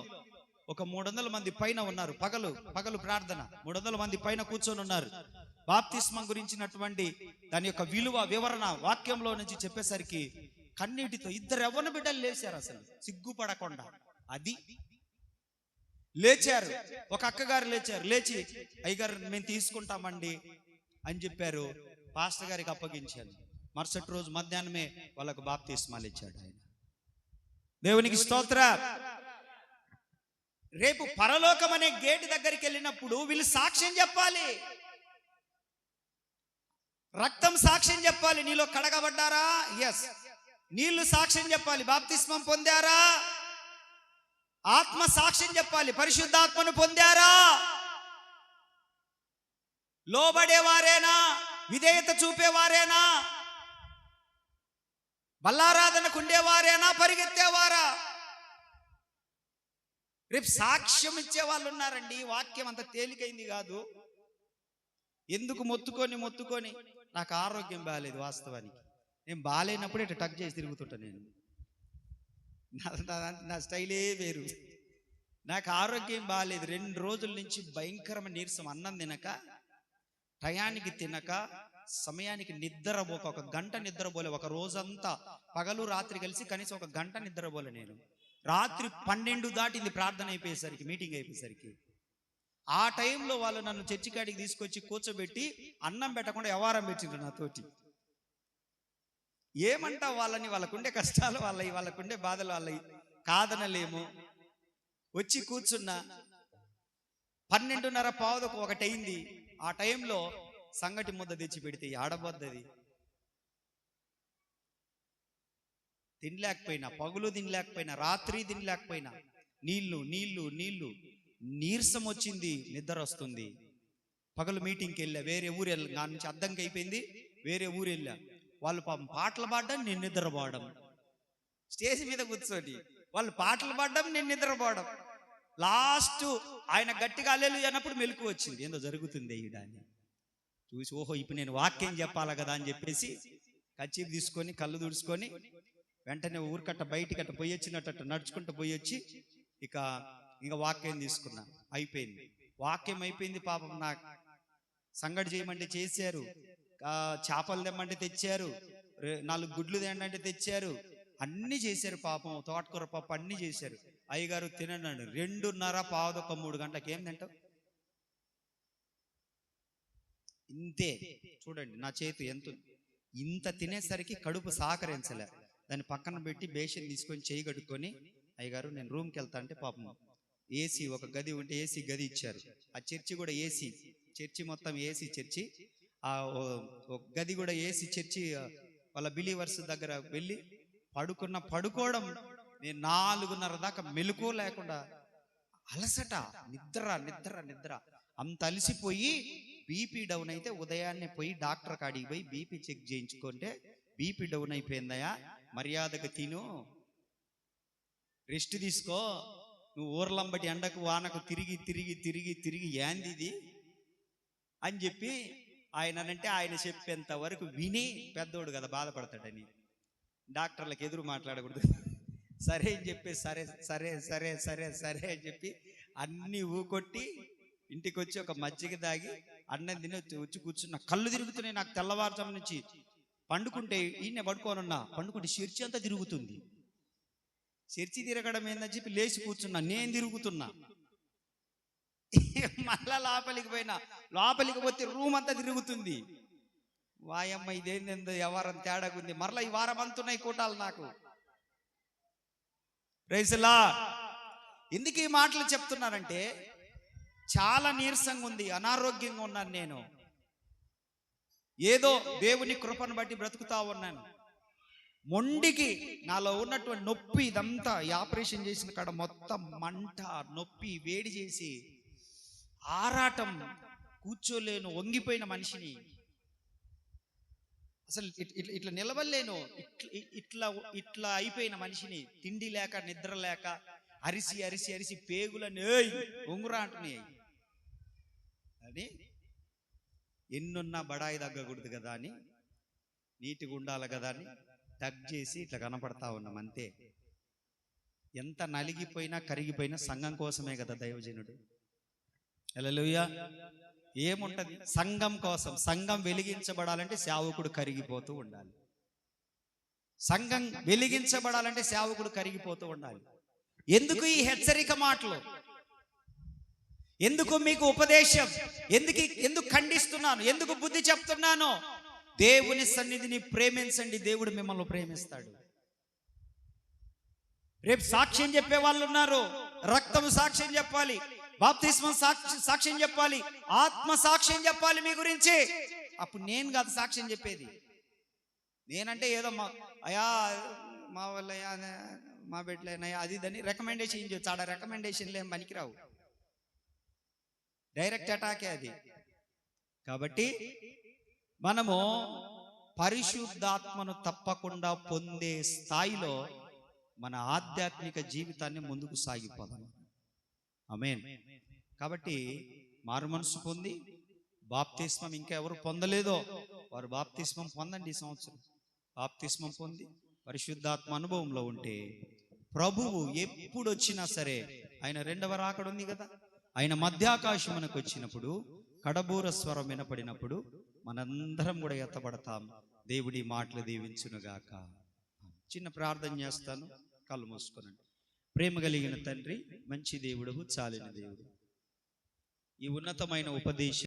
ఒక 300 మంది పైన ఉన్నారు. పగలు ప్రార్థన 300 మంది పైన కూర్చొని ఉన్నారు. బాప్తిస్మం గురించినటువంటి దాని యొక్క విలువ వివరణ వాక్యంలో నుంచి చెప్పేసరికి కన్నీటితో ఇద్దరు యవ్వన బిడ్డలు లేచారు, అసలు సిగ్గుపడకుండా. అది లేచారు. ఒక అక్కగారు లేచారు. లేచి, అయ్యగారు మేము తీసుకుంటామండి అని చెప్పారు. పాస్టర్ గారికి అప్పగించాను. మరుసటి రోజు మధ్యాహ్నమే వాళ్ళకు బాప్తిస్మాలు ఇచ్చాడు ఆయన. దేవునికి స్తోత్ర. రేపు పరలోకం అనే గేటు దగ్గరికి వెళ్ళినప్పుడు వీళ్ళు సాక్ష్యం చెప్పాలి. రక్తం సాక్ష్యం చెప్పాలి. నీలో కడగబడ్డారా? ఎస్. నీళ్లు సాక్ష్యం చెప్పాలి. బాప్తిస్మం పొందారా? ఆత్మ సాక్ష్యం చెప్పాలి. పరిశుద్ధాత్మను పొందారా? లోబడేవారేనా? విధేయత చూపేవారేనా? బల్లారాధనకు ఉండేవారేనా? పరిగెత్తేవారా? రేపు సాక్ష్యం ఇచ్చే వాళ్ళు ఉన్నారండి. వాక్యం అంత తేలికైంది కాదు. ఎందుకు మొత్తుకొని నాకు ఆరోగ్యం బాగాలేదు. వాస్తవానికి నేను బాగాలేనప్పుడు ఇట్లా టక్ చేసి తిరుగుతుంటా. నేను నా స్టైలే వేరు. నాకు ఆరోగ్యం బాగాలేదు. 2 రోజుల నుంచి భయంకరమైన నీరసం. అన్నం తినక, టయానికి తినక, సమయానికి నిద్రపోక, 1 గంట నిద్రపోలే. ఒక రోజంతా పగలు రాత్రి కలిసి కనీసం 1 గంట నిద్రపోలే నేను. రాత్రి 12 దాటింది ప్రార్థన అయిపోయేసరికి, మీటింగ్ అయిపోయేసరికి. ఆ టైంలో వాళ్ళు నన్ను చర్చి కాడికి తీసుకొచ్చి కూర్చోబెట్టి అన్నం పెట్టకుండా వ్యవహారం పెట్టిండ్రు నాతోటి. ఏమంటావు వాళ్ళని? వాళ్ళకుండే కష్టాలు వాళ్ళవి, వాళ్ళకుండే బాధలు వాళ్ళవి, కాదనలేము. వచ్చి కూర్చున్నా. 12:30 పావుదకు 1 అయింది. ఆ టైంలో సంగటి ముద్ద తెచ్చి పెడితే ఆడబద్దది. తినలేకపోయినా, పగులు తినలేకపోయినా, రాత్రి తినలేకపోయినా, నీళ్లు నీరసం వచ్చింది, నిద్ర వస్తుంది. పగలు మీటింగ్కి వెళ్ళా. వేరే ఊరు వెళ్ళా. నా నుంచి అద్దంకి అయిపోయింది. వేరే ఊరు వెళ్ళా. వాళ్ళు పాపం పాటలు పాడడం, నేను నిద్రపోవడం. స్టేజ్ మీద కూర్చొని వాళ్ళు పాటలు పాడడం, నేను నిద్రపోవడం. లాస్ట్ ఆయన గట్టిగా హల్లెలూయా అన్నప్పుడు మెలకు వచ్చింది. ఏందో జరుగుతుంది అయ్యడాన్ని చూసి, ఓహో ఇప్పుడు నేను వాక్యం చెప్పాలి కదా అని చెప్పేసి కచ్చీపు తీసుకొని కళ్ళు తుడుచుకొని వెంటనే ఊరికట్ట బయటికట్ట పోయి వచ్చినట్టు నడుచుకుంటూ పోయి వచ్చి ఇక వాక్యం తీసుకున్నా. అయిపోయింది. వాక్యం అయిపోయింది. పాపం నాకు సంగటి చేయమంటే చేశారు, చేపలు తెమ్మంటే తెచ్చారు, 4 గుడ్లు తేమంటే తెచ్చారు, అన్ని చేశారు. పాపం తోటకూర పప్పు అన్ని చేశారు. అయ్యగారు తినన్నాడు. 2:30 పావుదొక్క 3 గంటలకు ఏం తింటావు? ఇంతే. చూడండి నా చేతి ఎంత. ఇంత తినేసరికి కడుపు సహకరించలే. దాన్ని పక్కన పెట్టి బేషన్ తీసుకొని చేయి కడుక్కొని, అయ్యగారు నేను రూమ్కి వెళ్తా అంటే, పాపం ఏసీ ఒక గది ఉంటే ఏసీ గది ఇచ్చారు. ఆ చర్చి కూడా ఏసీ చర్చి, మొత్తం ఏసీ చర్చి. ఆ గది కూడా ఏసీ చర్చి. వాళ్ళ బిలీవర్స్ దగ్గర వెళ్ళి పడుకోవడం. నేను 4:30 దాకా మెలుకో లేకుండా, అలసట, నిద్ర అంత అలసిపోయి బీపీ డౌన్ అయితే ఉదయాన్నే పోయి డాక్టర్ కాడికి పోయి బీపీ చెక్ చేయించుకుంటే, బీపీ డౌన్ అయిపోయిందయా, మర్యాదగా తిను, రెస్ట్ తీసుకో, నువ్వు ఊర్లంబటి ఎండకు వానకు తిరిగి ఏందిది అని చెప్పి ఆయన చెప్పేంత వరకు విని, పెద్దోడు కదా బాధపడతాడని డాక్టర్లకు ఎదురు మాట్లాడకూడదు. సరే అని చెప్పి సరే అని చెప్పి అన్ని ఊకొట్టి ఇంటికి వచ్చి ఒక మజ్జిగ దాగి అన్నం తిని వచ్చి కూర్చున్నా. కళ్ళు తిరుగుతున్నాయి నాకు. తెల్లవారుజాము నుంచి పండుకుంటే ఈయన పండుకుంటే చర్చి అంతా తిరుగుతుంది. చర్చి తిరగడం ఏందని చెప్పి లేచి కూర్చున్నా. నేను తిరుగుతున్నా. మళ్ళా లోపలికి పోయినా. లోపలికి పోతే రూమ్ అంతా తిరుగుతుంది. వాయమ్మ ఇదేందో వ్యవహారం తేడాగుంది. మరలా ఈ వారం అంతున్నాయి కూటాలు నాకు. ప్రైజ్లా. ఎందుకు ఈ మాటలు చెప్తున్నారంటే చాలా నీరసంగా ఉంది, అనారోగ్యంగా ఉన్నాను నేను. ఏదో దేవుని కృపను బట్టి బ్రతుకుతా ఉన్నాను. మొండికి నాలో ఉన్నటువంటి నొప్పి ఇదంతా ఈ ఆపరేషన్ చేసిన కాడ మొత్తం మంట, నొప్పి, వేడి చేసి ఆరాటం, కూర్చోలేను, వంగిపోయిన మనిషిని. అసలు ఇట్లా నిలవలేను, ఇట్లా ఇట్లా అయిపోయిన మనిషిని. తిండి లేక, నిద్ర లేక, అరిసి అరిసి అరిసి పేగులని ఒంగురా అంటున్నాయి. అని ఎన్నున్నా బడాయి తగ్గకూడదు కదా అని, నీటిగా ఉండాలి కదా అని టగ్ చేసి ఇట్లా కనపడతా ఉన్నాం అంతే. ఎంత నలిగిపోయినా కరిగిపోయినా సంఘం కోసమే కదా దైవజనుడు. హల్లెలూయా. ఏముంటది సంఘం కోసం? సంఘం వెలిగించబడాలంటే సేవకుడు కరిగిపోతూ ఉండాలి. సంఘం వెలిగించబడాలంటే సేవకుడు కరిగిపోతూ ఉండాలి. ఎందుకు ఈ హెచ్చరిక మాటలు? ఎందుకు మీకు ఉపదేశం? ఎందుకు ఖండిస్తున్నాను? ఎందుకు బుద్ధి చెప్తున్నాను? దేవుని సన్నిధిని ప్రేమించండి, దేవుడు మిమ్మల్ని ప్రేమిస్తాడు. రేపు సాక్ష్యం చెప్పే వాళ్ళు ఉన్నారు. రక్తం సాక్ష్యం చెప్పాలి, బాప్తిస్మం సాక్ష్యం చెప్పాలి, ఆత్మ సాక్ష్యం చెప్పాలి మీ గురించి. అప్పుడు నేను కాదు సాక్ష్యం చెప్పేది. నేనంటే ఏదో అయా మా వల్ల మా బిడ్డలైనా అది దాన్ని రికమెండేషన్ చేయొచ్చు. ఆడ రికమెండేషన్లు ఏం పనికిరావు, డైరెక్ట్ అటాకే అది. కాబట్టి మనము పరిశుద్ధాత్మను తప్పకుండా పొందే స్థాయిలో మన ఆధ్యాత్మిక జీవితాన్ని ముందుకు సాగిపోదాం. ఆమేన్. కాబట్టి మారు మనసు పొంది బాప్తిస్మం ఇంకా ఎవరు పొందలేదో వారు బాప్తిస్మం పొందండి. ఈ సంవత్సరం బాప్తిస్మం పొంది పరిశుద్ధాత్మ అనుభవంలో ఉంటే ప్రభువు ఎప్పుడు వచ్చినా సరే, ఆయన రెండవ రాకడ ఉంది కదా, ఆయన మధ్యాకాశమునకు వచ్చినప్పుడు కడబూర స్వరం వినపడినప్పుడు మనందరం కూడా ఎత్తబడతాం. దేవుడి మాటలు దీవించునుగాక. చిన్న ప్రార్థన చేస్తాను, కళ్ళు మూసుకొనండి. ప్రేమ కలిగిన తండ్రి, మంచి దేవుడు, చాలిన దేవుడు, ఈ ఉన్నతమైన ఉపదేశం